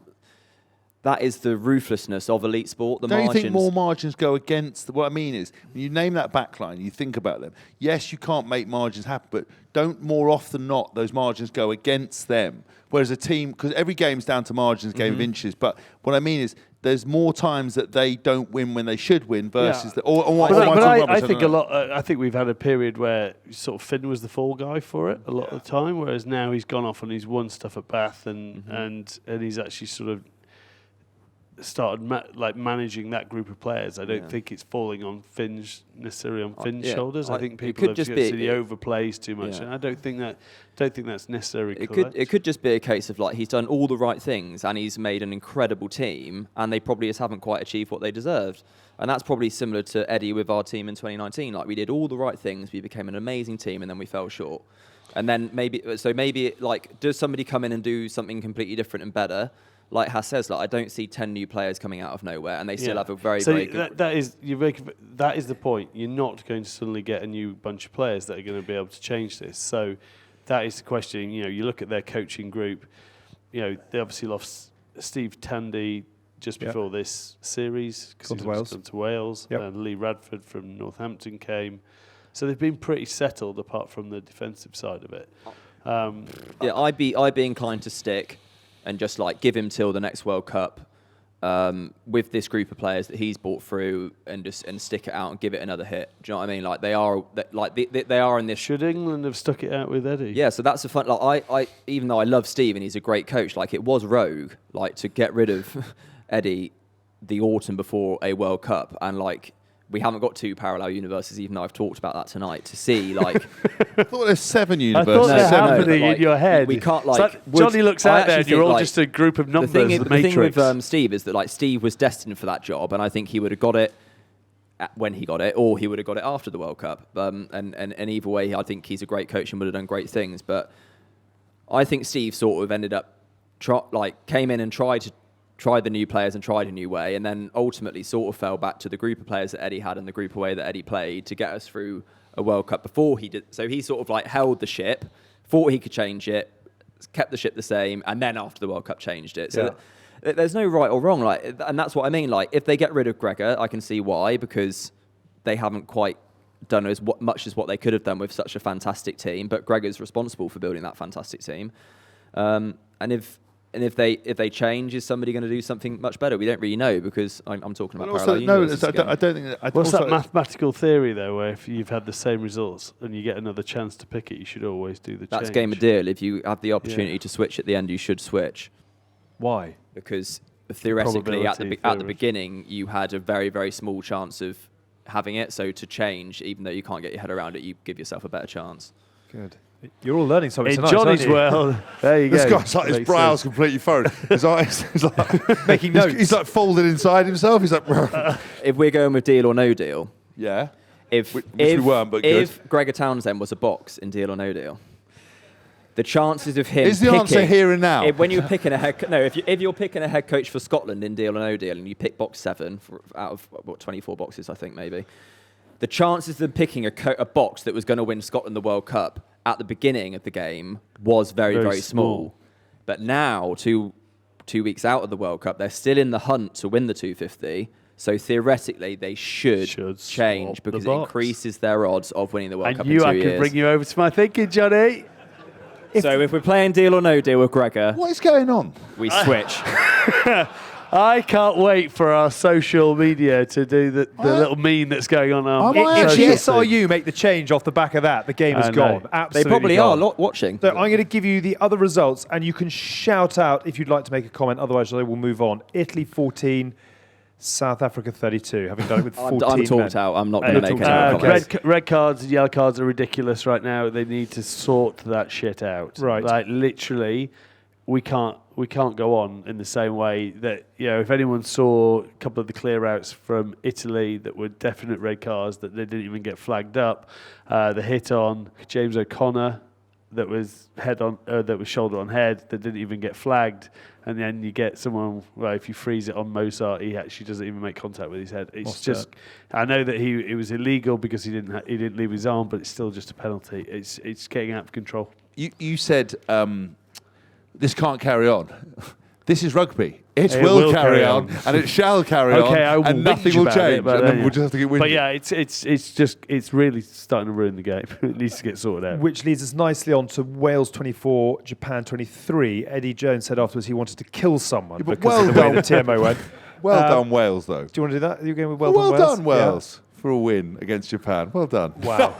that is the ruthlessness of elite sport. The Don't margins. you think more margins go against? What I mean is, when you name that back line, you think about them. Yes, you can't make margins happen, but don't more often than not those margins go against them. Whereas a team, because every game's down to margins, game of inches. But what I mean is, there's more times that they don't win when they should win versus I think a lot. I think we've had a period where sort of Finn was the fall guy for it a lot of the time, whereas now he's gone off and he's won stuff at Bath and he's actually sort of started managing that group of players. I don't think it's falling on Finn's necessarily on Finn's shoulders. I think people have just said he overplays too much, and I don't think that's necessarily correct. It could just be a case of like he's done all the right things and he's made an incredible team, and they probably just haven't quite achieved what they deserved. And that's probably similar to Eddie with our team in 2019. Like we did all the right things, we became an amazing team, and then we fell short. And then maybe like does somebody come in and do something completely different and better? Like Has says, like I don't see 10 new players coming out of nowhere, and they still have a very good. That is the point. You're not going to suddenly get a new bunch of players that are going to be able to change this. So that is the question. You look at their coaching group. They obviously lost Steve Tandy just before this series because he's gone to Wales. And Lee Radford from Northampton came. So they've been pretty settled apart from the defensive side of it. I'd be inclined to stick and just like give him till the next World Cup with this group of players that he's brought through, and stick it out and give it another hit. Do you know what I mean? Like they are in this. Should England have stuck it out with Eddie? Yeah, so that's the fun. Like I even though I love Steve and he's a great coach, like it was rogue, like to get rid of Eddie the autumn before a World Cup, and like. We haven't got 2 parallel universes, even though I've talked about that tonight, to see, like... I thought there's 7 universes. I thought they're happening in your head. We can't, like... Johnny looks out there and you're all just a group of numbers, the thing with Steve is that, like, Steve was destined for that job, and I think he would have got it when he got it, or he would have got it after the World Cup. And either way, I think he's a great coach and would have done great things. But I think Steve sort of ended up... came in and tried the new players and tried a new way, and then ultimately sort of fell back to the group of players that Eddie had and the group of way that Eddie played to get us through a World Cup before he did. So he sort of like held the ship, thought he could change it, kept the ship the same, and then after the World Cup changed it. So there's no right or wrong, like, and that's what I mean. Like if they get rid of Gregor, I can see why, because they haven't quite done as much as what they could have done with such a fantastic team. But Gregor's responsible for building that fantastic team, and if they change, is somebody going to do something much better? We don't really know, because I'm talking about parallel universes. I don't think that... What's that mathematical theory, though, where if you've had the same results and you get another chance to pick it, you should always do the change? That's game of deal. If you have the opportunity to switch at the end, you should switch. Why? Because theoretically, at the beginning, you had a very, very small chance of having it. So to change, even though you can't get your head around it, you give yourself a better chance. Good. You're all learning something tonight, Johnny's aren't you? world. There you This go. guy's like, his brow's completely furrowed. His eyes, he's like making notes. He's like folded inside himself. He's like, if we're going with deal or no deal, yeah. If we weren't, but if Gregor Townsend was a box in Deal or No Deal, the chances of him is the answer here and now. When you're picking if you're picking a head coach for Scotland in Deal or No Deal, and you pick box 7 out of 24 boxes, I think maybe, the chances of them picking a box that was going to win Scotland the World Cup at the beginning of the game was very, very small. But now, two weeks out of the World Cup, they're still in the hunt to win the 250. So theoretically, they should change, because it increases their odds of winning the World Cup in 2 years. I can bring you over to my thinking, Johnny. So if we're playing Deal or No Deal with Gregor, what is going on? We switch. I can't wait for our social media to do the little meme that's going on. If GSRU make the change off the back of that, the game is gone. Absolutely they probably gone. are watching. So I'm going to give you the other results, and you can shout out if you'd like to make a comment. Otherwise, I will move on. Italy 14, South Africa 32. Having done it with 14 I'm talked out. I'm not going to make any comments. Red cards and yellow cards are ridiculous right now. They need to sort that shit out. Right. Like literally, we can't go on in the same way that, if anyone saw a couple of the clear outs from Italy that were definite red cards that they didn't even get flagged up, the hit on James O'Connor that was shoulder on head that didn't even get flagged, and then you get someone, if you freeze it on Mozart, he actually doesn't even make contact with his head. It's just, I know that it was illegal because he didn't leave his arm, but it's still just a penalty. It's getting out of control. You said this can't carry on. This is rugby. It It will will carry carry on, on. and it shall carry Okay, on, I will and nothing whinge will about it, change, but and then then, we'll just have to get winded. But yeah, it's really starting to ruin the game. It needs to get sorted out. Which leads us nicely on to Wales 24, Japan 23. Eddie Jones said afterwards he wanted to kill someone Yeah, but because of the way the TMO went. Well done, Wales, though. Do you want to do that? Are you going with Well Wales? done, Wales, for a win against Japan. Well done. Wow.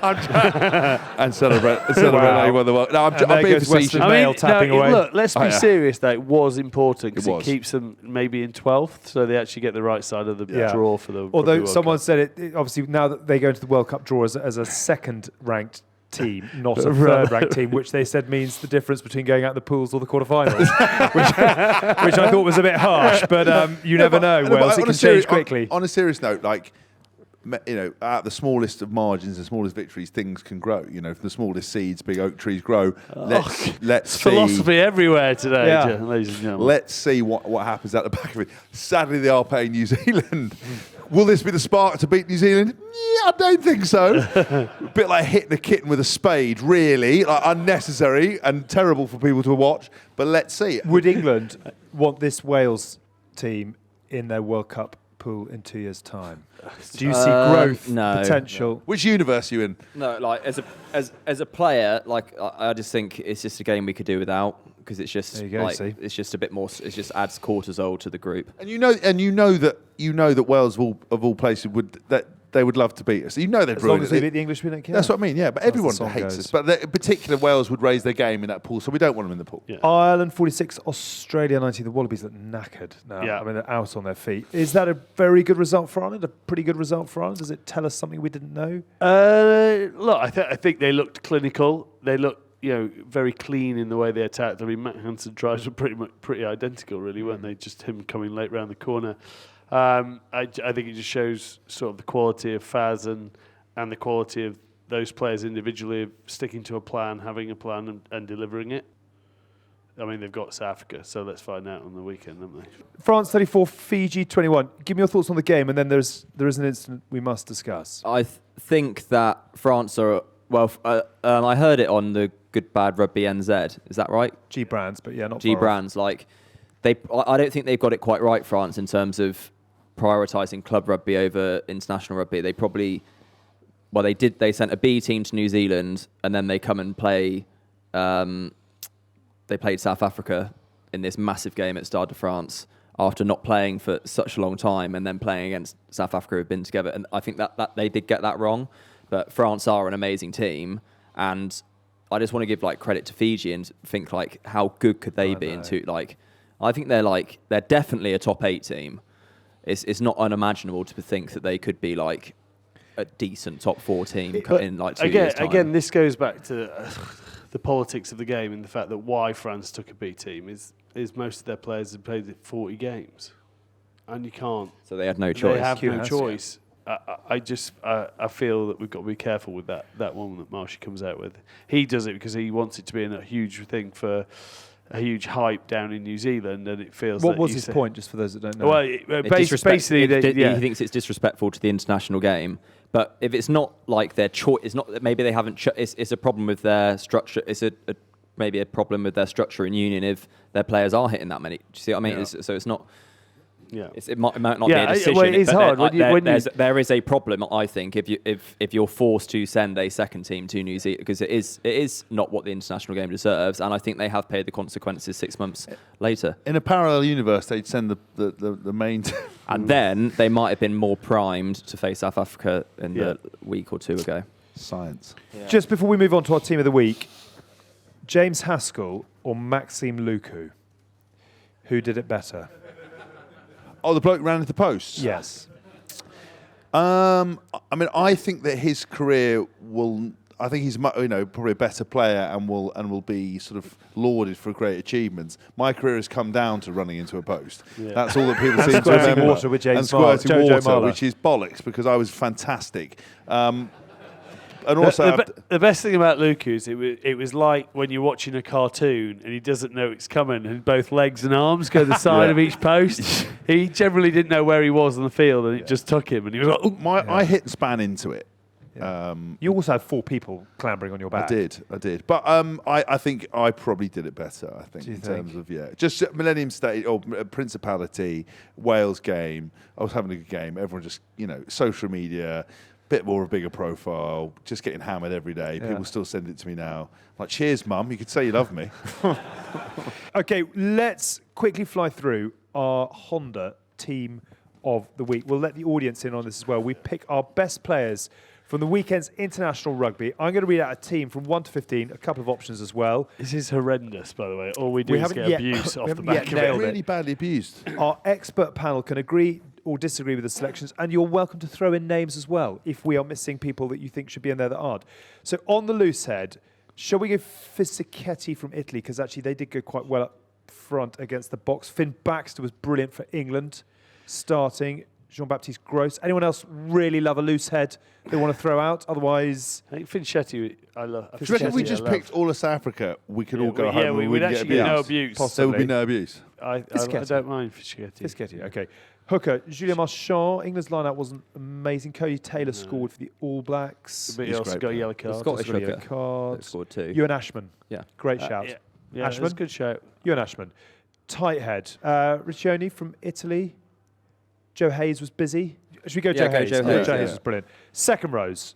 And celebrate how Wow. you won the world. No, And I'm there being goes facetious. Western Mail tapping away. Look, let's be Oh, yeah. serious though. It was important because It it was. keeps them maybe in 12th, so they actually get the right side of the Yeah. draw for the. Although Rugby World someone Cup. said it, obviously now that they go into the World Cup draw as a second-ranked team, not a Right. third-ranked team, which they said means the difference between going out the pools or the quarterfinals, which I thought was a bit harsh. But you never know, No, but Wales. It on can a serious- change quickly. On a serious note, like, at the smallest of margins, the smallest victories, things can grow. You know, from the smallest seeds, big oak trees grow. Let's see. Philosophy everywhere today, Yeah. ladies and gentlemen. Let's see what happens at the back of it. Sadly, they are playing New Zealand. Will this be the spark to beat New Zealand? Yeah, I don't think so. A bit like hitting a kitten with a spade, really. Like, unnecessary and terrible for people to watch. But let's see. Would England want this Wales team in their World Cup pool in 2 years' time? Do you see growth no. potential? Which universe are you in? No, like as a player, like I just think it's just a game we could do without because it's just There you go, like see. it's just a bit more. It just adds cortisol to the group. And you know that Wales of all places would love to beat us. You know they're As long brilliant. as they beat the English, we don't care. That's what I mean, yeah. But As the everyone song hates goes. us. But in particular, Wales would raise their game in that pool, so we don't want them in the pool. Yeah. Ireland 46, Australia 90. The Wallabies look knackered now. Yeah. I mean, they're out on their feet. Is that a very good result for Ireland? A pretty good result for Ireland? Does it tell us something we didn't know? Look, I think they looked clinical. They looked, very clean in the way they attacked. I mean, Matt Hansen tries were pretty identical, really, weren't they? Just him coming late round the corner. I think it just shows sort of the quality of Faz and the quality of those players individually of sticking to a plan, having a plan and delivering it. I mean, they've got South Africa, so let's find out on the weekend, haven't they? France 34, Fiji 21. Give me your thoughts on the game, and then there is an incident we must discuss. I think that France are I heard it on the Good Bad Rugby NZ. Is that right? G Brands, but yeah, not G far off. Brands, like I don't think they've got it quite right, France, in terms of prioritising club rugby over international rugby. They probably, they sent a B team to New Zealand, and then they come and play. They played South Africa in this massive game at Stade de France after not playing for such a long time, and then playing against South Africa who've been together. And I think that they did get that wrong. But France are an amazing team, and I just want to give credit to Fiji and think how good could they be into I think they're definitely a top 8 team. It's not unimaginable to think that they could be a decent top 4 team in 2 years' time. Again, this goes back to the politics of the game and the fact that why France took a B team is most of their players have played 40 games, and you can't. So they had no choice. They have no Yes. choice. I feel that we've got to be careful with that one that Marshy comes out with. He does it because he wants it to be a huge thing for a huge hype down in New Zealand, and it feels. What was his point, just for those that don't know? Well, basically, he thinks it's disrespectful to the international game. But if it's not their choice, it's not that maybe they haven't. It's a problem with their structure. It's maybe a problem with their structure and union if their players are hitting that many. Do you see what I mean? Yeah. So it's not. Yeah. It might not be a decision. Well, it's hard but when there is a problem, I think, if you're forced to send a second team to New Zealand, because it is not what the international game deserves, and I think they have paid the consequences 6 months later. In a parallel universe, they'd send the main team. And then they might have been more primed to face South Africa in the week or two ago. Science. Just before we move on to our team of the week, James Haskell or Maxime Luku, who did it better? Oh, the bloke ran into the posts? Yes. I mean, I think that his career will. I think he's probably a better player and will be sort of lauded for great achievements. My career has come down to running into a post. Yeah. That's all that people seem to Squirting remember. water with James and squirting Marler, Jojo water, Marler. which is bollocks because I was fantastic. And also, the best thing about Luke is it was like when you're watching a cartoon and he doesn't know it's coming, and both legs and arms go the side of each post. He generally didn't know where he was on the field, and it just took him, and he was like, "Ooh." I hit and span into it. You also had 4 people clambering on your back. I did. But I think I probably did it better, I think, in terms of, just Millennium State or Principality, Wales game. I was having a good game. Everyone just, social media, bit more of a bigger profile, just getting hammered every day. Yeah. People still send it to me now. Like, cheers, mum. You could say you love me. Okay, let's quickly fly through our Honda team of the week. We'll let the audience in on this as well. We pick our best players from the weekend's international rugby. I'm going to read out a team from 1 to 15, a couple of options as well. This is horrendous, by the way. All we do is get abuse off the back of nailed it. Really badly abused. Our expert panel can agree or disagree with the selections, and you're welcome to throw in names as well if we are missing people that you think should be in there that aren't. So on the loose head, shall we go Fisichetti from Italy? Because actually they did go quite well up front against the box. Finn Baxter was brilliant for England, starting. Jean-Baptiste Gross. Anyone else really love a loose head they want to throw out? Otherwise, I think Finchetti, I love. Do you reckon if we just picked all of South Africa, we could all go home and we would wouldn't actually get get no abuse? abuse. There would be no abuse. I don't mind Finchetti. Fisichetti, okay. Hooker, Julien Marchand. England's line-out wasn't amazing. Cody Taylor scored for the All Blacks. But he He's also great got a player. yellow card. Scottish Also got a yellow hooker. card. That scored 2. Ewan Ashman. Yeah. Great shout. Yeah, Ashman? that's a good shout. Ewan Ashman. Tight head. Riccioni from Italy. Joe Hayes was busy. Should we go Joe Hayes? Joe Yeah, Hayes. Joe Hayes was brilliant. Second rows.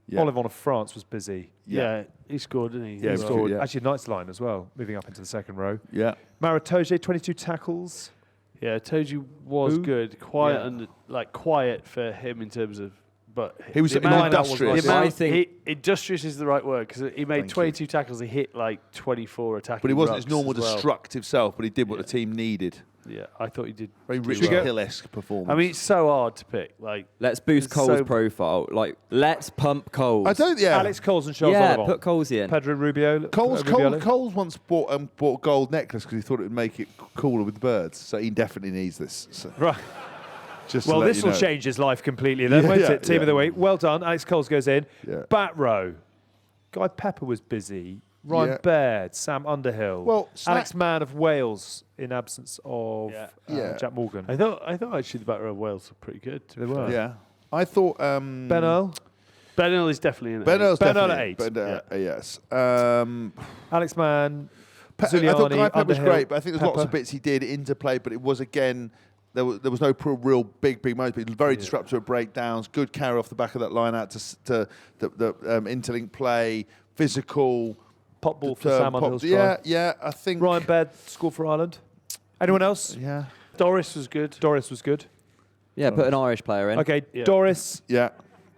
Yeah. Olivon of France was busy. Yeah, he scored, didn't he? Yeah, He he scored. scored, yeah. Actually, Knight's line as well, moving up into the second row. Yeah. Maritoje, 22 tackles. Yeah, Toji was Who? good. Quiet Yeah. and quiet for him in terms of, but He was the amount- industrious. the amount- I think- industrious is the right word because he made Thank 22 tackles. He hit like 24 attacking. But he wasn't his rucks normal as well. destructive self, but he did what the team needed. Yeah, I thought he did. Very do Rich well. Hill-esque performance. I mean, it's so hard to pick. Like, Let's boost It's Cole's so- profile. Like, let's pump Coles. I don't, yeah. Alex Coles and Charles Yeah, Olivon. put Coles in. Pedro Rubio. Coles once bought a gold necklace because he thought it would make it cooler with the birds. So he definitely needs this. So Right. just to Well, let this you will know. change his life completely then, Yeah, won't yeah, it? Team yeah. of the week. Well done. Alex Coles goes in. Yeah. Back row. Guy Pepper was busy. Ryan Yeah. Baird, Sam Underhill. Well, Alex Mann of Wales in absence of Yeah. Jack Morgan. I thought actually the back row of Wales were pretty good. They were. Yeah. I thought... Ben Earl, Ben Earl is definitely in it. Ben Earl's Ben Earl definitely... at 8. But, yes. Alex Mann, I thought Zuliani, Guy Pepper was Underhill, great, but I think there's lots of Pepper. bits he did into play, but it was, again... There was no real big moments, but very disruptive at breakdowns, good carry off the back of that line out to the interlink play, physical... Pop ball for Sam Underhill's try. Yeah, I think... Ryan Baird scored for Ireland. Anyone else? Yeah. Doris was good. Doris was good. Yeah, put an Irish player in. Okay, Yeah. Doris, Yeah.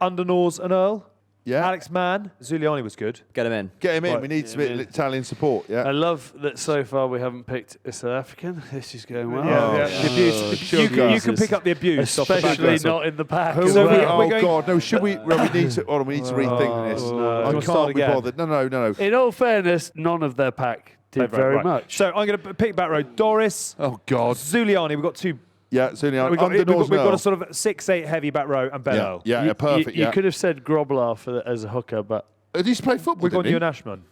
Undernaws and Earl. Yeah. Alex Mann, Zuliani was good. Get him in. Get him in. Right. We need some Get him in. Italian support. I Yeah. love that so far we haven't picked a South African. This is going well. Yeah, Oh, the abuse. You can Jesus. pick up the abuse off the back Especially of that. not in the pack. Who as are we- well. we're Oh going- God! No. Should we? Well, we need to. Hold on. We need to rethink this. no. Do you I want to start can't be again? bothered. No. In all fairness, none of their pack did very Right. much. So I'm going to pick back row. Doris, Oh God. Zuliani. We've got two. Yeah. Zuliani. We've got Undernaws a now. sort of 6-8 heavy back row and Ben Earl. Yeah. You- Perfect. You Yeah. could have said Grobler as a hooker, but Did he play football? We've got didn't he? Ewan Ashman.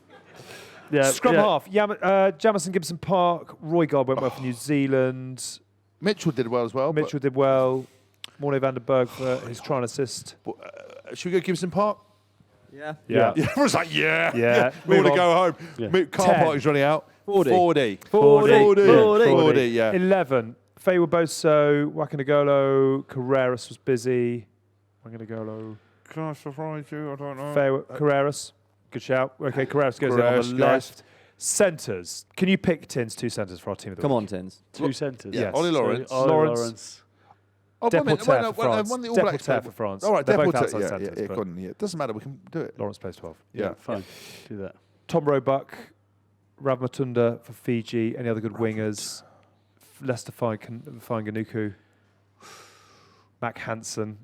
yeah, Scrum yeah. half. Jamison Gibson Park. Roy Gard went well for New Zealand. Mitchell did well as well. Mitchell did well. Mornay van der Berg for his try and assist. But, should we go Gibson Park? Yeah. Yeah. Yeah. Everyone's like, yeah. Yeah. We want Move to on. go home. Yeah. Car 10. park is running out. 40. 40. 40. Yeah. 11. Faye Waboso, Wakanagolo, Carreras was busy. Wakanagolo, Can I surprise you? I don't know. Faye Carreras. Good shout. Okay, Carreras goes in on Carreras, the guys. left. Centres. Can you pick Tins, 2 centres for our team of the Come week? on, Tins. Two centres. Yeah. Yes. Ollie So, Lawrence. Ollie Lawrence. Oh, one minute, Deporter for France. one the All Blacks Deporter play. for France. All right, They're both Deporter. outside Yeah, centres, yeah, but- go on, yeah. Doesn't matter. We can do it. Lawrence plays 12. Yeah. Fine. Do that. Tom Roebuck, Rav Matunda for Fiji. Any other good wingers? Lester Ganuku, Mac Hansen.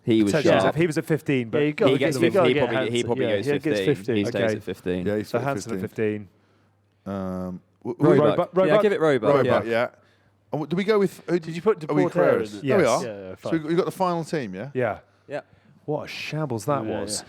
He was Potential sharp. top. He was at 15, but Yeah, you got He to gets get, 50. He get probably Hansen. goes Yeah, 15. he gets 15. He stays Okay. at 15. Yeah, he's so got Hansen at 15. Roebuck. Roebuck. Yeah, give it Roebuck. Roebuck, Yeah. yeah. And do we go with... Who Did you put Are we Deporter in Carreras? it? There we Yes. are. Yeah, So fine. we've got the final team, yeah? Yeah. Yeah. What a shambles that Yeah, was.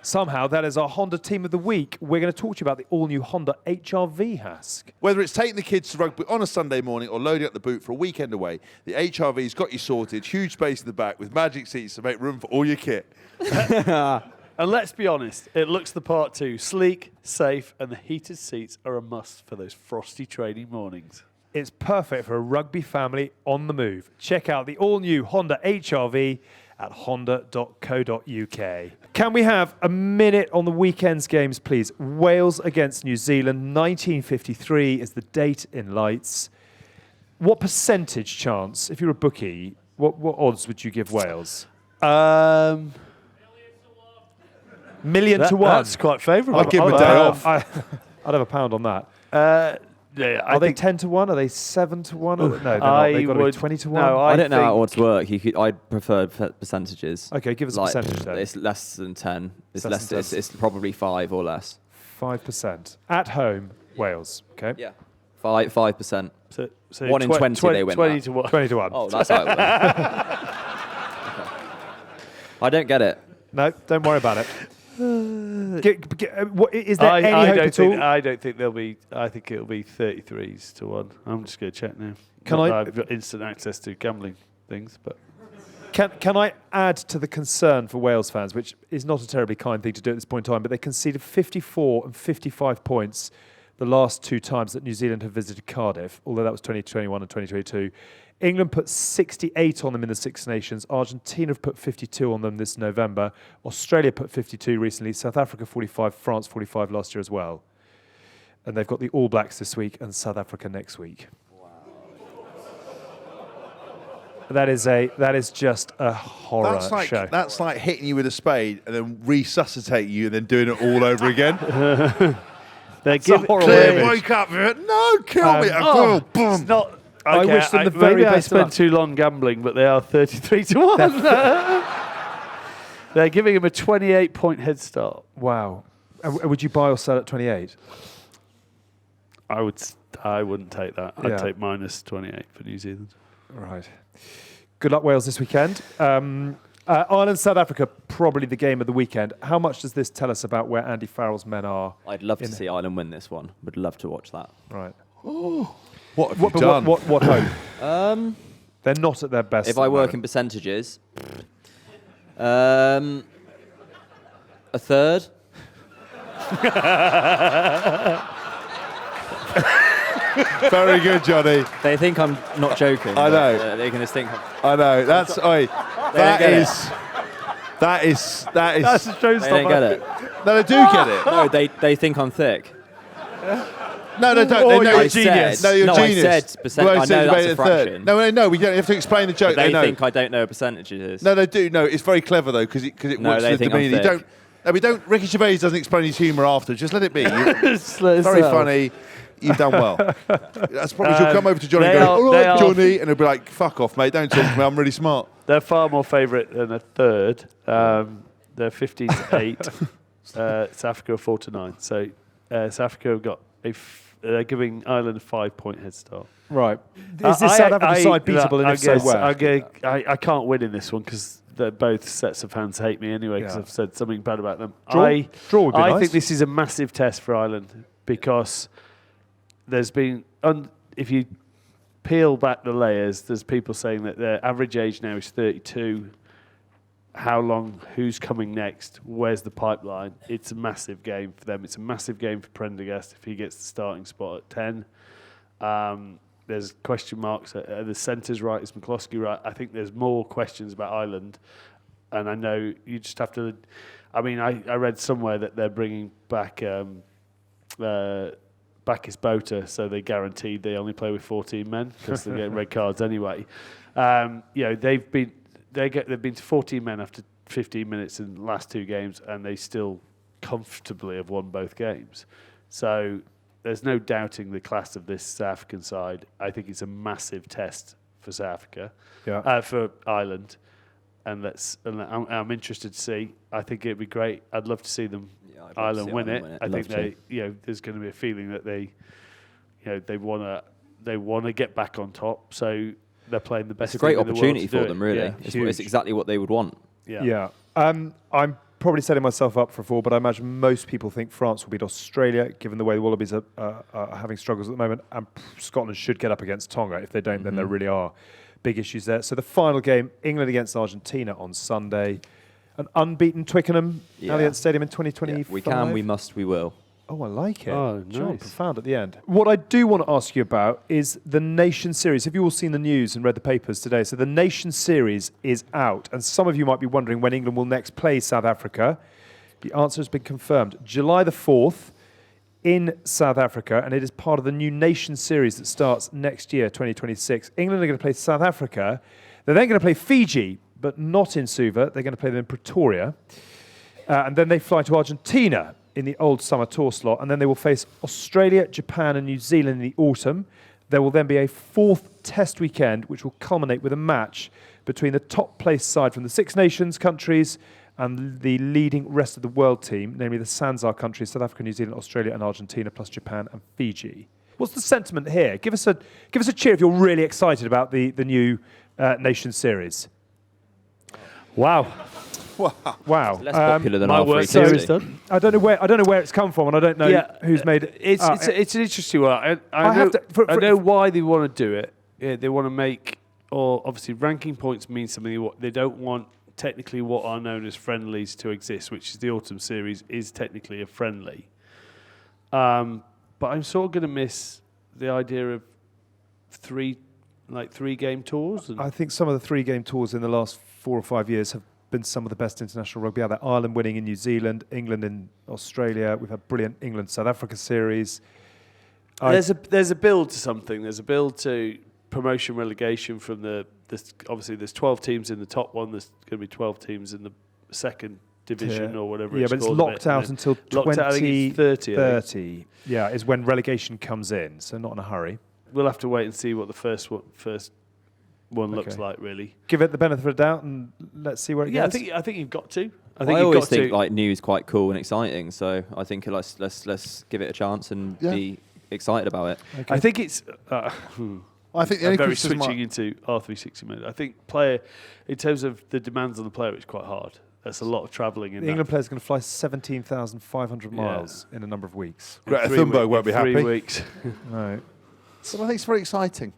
Somehow, that is our Honda Team of the Week. We're going to talk to you about the all-new Honda HR-V, Hask. Whether it's taking the kids to rugby on a Sunday morning or loading up the boot for a weekend away, the HR-V's got you sorted. Huge space in the back with magic seats to make room for all your kit. And let's be honest, it looks the part too. Sleek, safe, and the heated seats are a must for those frosty training mornings. It's perfect for a rugby family on the move. Check out the all-new Honda HR-V at honda.co.uk. Can we have a minute on the weekend's games, please? Wales against New Zealand, 1953 is the date in lights. What percentage chance, if you're a bookie, what odds would you give Wales? Million to one. That's quite favourable. I'd give them a day off. I'd have a pound on that. Are they 10 to 1? Are they 7 to 1? No, they're not. They've got to be 20 to 1. No, I don't know how odds work. I'd prefer percentages. Okay, give us a percentage then. It's less than 10. It's Less than 10. It's probably 5 or less. 5%. At home, Wales. Okay. Yeah. 5%. So 1 in 20 they win 20 that. to 1. 20 to 1. Oh, that's how it works. I don't get it. No, don't worry about it. Is there any hope at all? I don't think there'll be. I think it'll be 33s to 1. I'm just going to check now. I've got instant access to gambling things, but Can I add to the concern for Wales fans, which is not a terribly kind thing to do at this point in time, but they conceded 54 and 55 points the last 2 times that New Zealand have visited Cardiff, although that was 2021 and 2022. England put 68 on them in the Six Nations. Argentina have put 52 on them this November. Australia put 52 recently. South Africa 45, France 45 last year as well. And they've got the All Blacks this week and South Africa next week. Wow. That is just a horror show. That's like hitting you with a spade and then resuscitating you and then doing it all over again. It's a horrible Wake up! No, kill me! Boom! It's not. I Okay, wish them the very maybe best I of spent luck. too long gambling, but they are 33 to 1. They're giving him a 28-point head start. Wow. Would you buy or sell at 28? I wouldn't take that. Yeah. I'd take minus 28 for New Zealand. Right. Good luck, Wales, this weekend. Ireland, South Africa, probably the game of the weekend. How much does this tell us about where Andy Farrell's men are? I'd love to see Ireland win this one. Would love to watch that. Right. What have you done? What hope? They're not at their best. If I work in percentages, a third. Very good, Johnny. They think I'm not joking. I know. They're going to think. I know. That's that is. They don't get it. No, they do get it. No, they think I'm thick. No, they don't. Oh, They know you're a it's genius. No, you're a No, I genius. said percent. I know you that's made a it third. fraction. No. We don't have to explain the joke. They know. think I don't know what percentages. No, they do. No, it's very clever though because it No, works they with the think I'm demeanour. You thick. don't. No, we don't. Ricky Gervais doesn't explain his humour after. Just let it be. Very Very funny. You've done well. That's probably she'll come over to Johnny and they go, are- all they right, are- Johnny, and he'll be like, fuck off, mate. Don't talk to me. I'm really smart. They're far more favourite than a third. They're 15 to 8. South Africa are 4 to 9. So South Africa have got they're giving Ireland a 5-point head start. Right. Is this South African side beatable, and I if so, guess where? I can't win in this one because both sets of fans hate me anyway because Yeah. I've said something bad about them. Draw would be I nice. think this is a massive test for Ireland because there's been, if you peel back the layers, there's people saying that their average age now is 32. How long? Who's coming next? Where's the pipeline? It's a massive game for them. It's a massive game for Prendergast if he gets the starting spot at 10. There's question marks. Are the centres right? Is McCloskey right? I think there's more questions about Ireland. And I know you just have to... I mean, I read somewhere that they're bringing back Bacchus Bota, so they guaranteed they only play with 14 men because they're getting red cards anyway. They've been to 14 men after 15 minutes in the last 2 games, and they still comfortably have won both games. So there's no doubting the class of this South African side. I think it's a massive test for South Africa, for Ireland, and I'm interested to see. I think it'd be great. I'd love to see them Ireland win it. I think there's going to be a feeling that they want to get back on top. So they're playing the best. It's a great team in the world opportunity to do for it. them, really. Yeah, It's exactly what they would want. Yeah. I'm probably setting myself up for a fall, but I imagine most people think France will beat Australia, given the way the Wallabies are having struggles at the moment, and Scotland should get up against Tonga. If they don't, then there really are big issues there. So the final game, England against Argentina on Sunday. An unbeaten Twickenham, Allianz Stadium in 2025. Yeah, we can, we must, we will. Oh, I like it. Oh, John, nice. profound at the end. What I do want to ask you about is the Nation Series. Have you all seen the news and read the papers today? So the Nation Series is out, and some of you might be wondering when England will next play South Africa. The answer has been confirmed. July the 4th in South Africa, and it is part of the new Nation Series that starts next year, 2026. England are going to play South Africa. They're then going to play Fiji, but not in Suva. They're going to play them in Pretoria. And then they fly to Argentina in the old summer tour slot, and then they will face Australia, Japan and New Zealand in the autumn. There will then be a fourth test weekend, which will culminate with a match between the top placed side from the Six Nations countries and the leading rest of the world team, namely the Sanzar countries, South Africa, New Zealand, Australia and Argentina, plus Japan and Fiji. What's the sentiment here? Give us a cheer if you're really excited about the new Nation Series. Wow. Wow. Less popular than my our work 360. here is done. I don't know where it's come from, and I don't know who's made it. It's an interesting one. I know why they want to do it. Yeah, they want to make, or obviously ranking points mean something. They don't want technically what are known as friendlies to exist, which is the autumn series is technically a friendly. But I'm sort of going to miss the idea of three game tours. I think some of the 3-game tours in the last 4 or 5 years have been some of the best international rugby out there. Ireland winning in New Zealand, England in Australia. We've had brilliant England-South Africa series. There's a build to something. There's a build to promotion relegation from obviously there's 12 teams in the top one. There's going to be 12 teams in the second division or whatever. Yeah, but it's locked out until 2030. 30. Yeah, is when relegation comes in. So not in a hurry. We'll have to wait and see what the first one looks like. Really, give it the benefit of the doubt and let's see where it goes. I think you've got to. I always think like new is quite cool and exciting, so I think let's give it a chance and be excited about it. Okay. I think it's. I think the I'm only very criticism switching into R360 mode. I think in terms of the demands on the player, it's quite hard. That's a lot of travelling in the England player's going to fly 17,500 miles in a number of weeks. Greta Thunberg won't be happy. 3 weeks. No. So I think it's very exciting.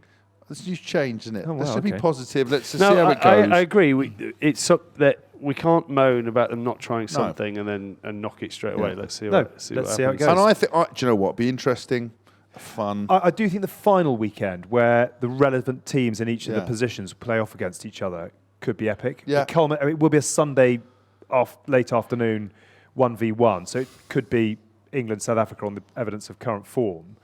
This new change, isn't it? Oh, wow, Let's just be okay. positive. Let's just see how it goes. I agree. It's up that we can't moan about them not trying something and knock it straight away. Let's see. Let's see how it goes. And I think, do you know what? Be interesting, fun. I do think the final weekend, where the relevant teams in each of the positions play off against each other, could be epic. Yeah. It will be a Sunday late afternoon 1v1, so it could be England, South Africa on the evidence of current form.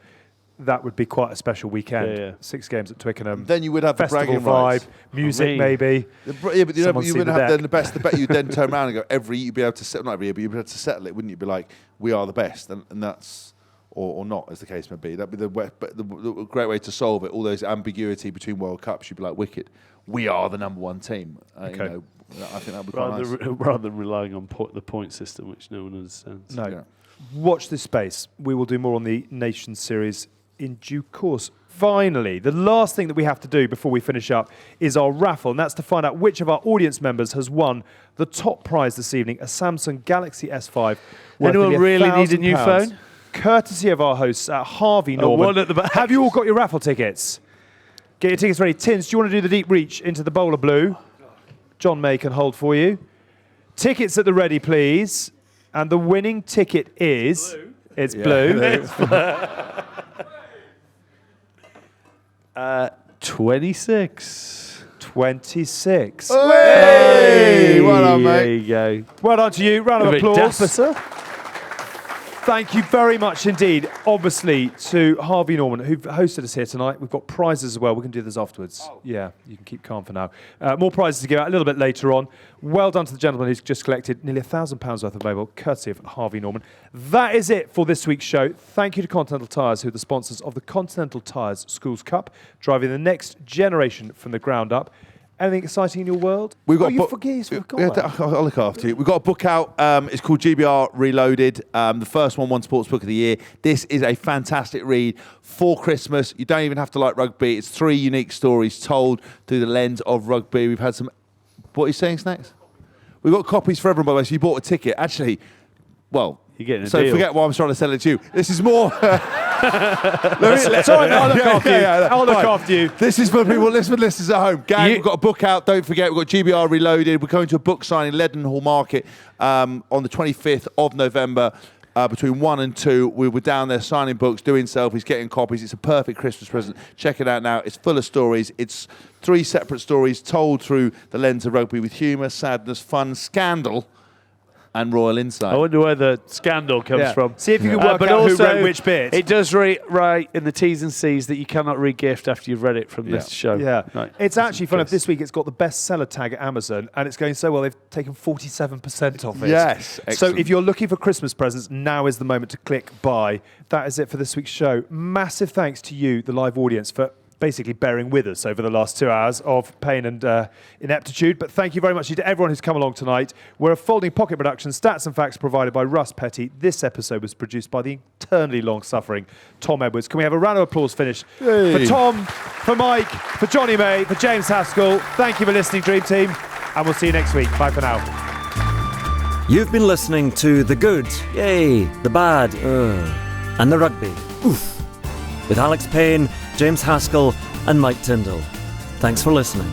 That would be quite a special weekend. Yeah. 6 games at Twickenham. Then you would have the festival bragging vibe, rights. music maybe. But you Someone would see have the then deck. the best. The bet you'd then turn around and go you'd be able to settle, not every year, but you'd be able to settle it, wouldn't you? Be like, we are the best, and that's or not, as the case may be. That'd be the great way to solve it. All those ambiguity between World Cups, you'd be like, wicked. We are the number one team. I think that'd be quite nice. Rather than relying on the point system, which no one understands. No. Yeah. Watch this space. We will do more on the Nations Series in due course. Finally, the last thing that we have to do before we finish up is our raffle, and that's to find out which of our audience members has won the top prize this evening, a Samsung Galaxy S5. Anyone really need a new phone? Courtesy of our hosts at Harvey Norman. One at the back. Have you all got your raffle tickets? Get your tickets ready. Tins, do you want to do the deep reach into the bowl of blue? John May can hold for you. Tickets at the ready, please. And the winning ticket is... Blue. It's blue. 26. 26. Hey! Well done, mate. There you go. Well done to you. Round of applause. Dapper, sir. Thank you very much indeed, obviously, to Harvey Norman, who've hosted us here tonight. We've got prizes as well. We can do this afterwards. Oh. Yeah, you can keep calm for now. More prizes to give out a little bit later on. Well done to the gentleman who's just collected nearly £1,000 worth of mobile, courtesy of Harvey Norman. That is it for this week's show. Thank you to Continental Tires, who are the sponsors of the Continental Tires Schools Cup, driving the next generation from the ground up. Anything exciting in your world? We've got I'll I'll look after you. We've got a book out. It's called GBR Reloaded. The first one sports book of the year. This is a fantastic read for Christmas. You don't even have to like rugby. It's 3 unique stories told through the lens of rugby. We've had some... What are you saying, Snacks? We've got copies for everyone, by the way, so you bought a ticket. Actually, well, You're getting a so deal. forget why I'm trying to sell it to you. This is more... It's all right, I'll look after you. I'll look after you. This is for people, listeners at home. Gang, we've got a book out. Don't forget, we've got GBR Reloaded. We're going to a book signing in Leadenhall Market on the 25th of November. Between 1 and 2, we were down there signing books, doing selfies, getting copies. It's a perfect Christmas present. Check it out now. It's full of stories. It's 3 separate stories told through the lens of rugby with humour, sadness, fun, scandal, and royal insight. I wonder where the scandal comes from. See if you can work but out also, who wrote which bit. It does write in the T's and C's that you cannot re-gift after you've read it from this show. Yeah, Right. it's actually fun. Yes. This week it's got the bestseller tag at Amazon, and it's going so well they've taken 47% off it. Yes, So excellent. if you're looking for Christmas presents, now is the moment to click buy. That is it for this week's show. Massive thanks to you, the live audience, for basically bearing with us over the last 2 hours of pain and ineptitude. But thank you very much to everyone who's come along tonight. We're a Folding Pocket production. Stats and facts provided by Russ Petty. This episode was produced by the eternally long-suffering Tom Edwards. Can we have a round of applause finish for Tom, for Mike, for Johnny May, for James Haskell. Thank you for listening, Dream Team. And we'll see you next week. Bye for now. You've been listening to The Good, Yay, The Bad, and The Rugby, Oof, with Alex Payne, James Haskell, and Mike Tyndall. Thanks for listening.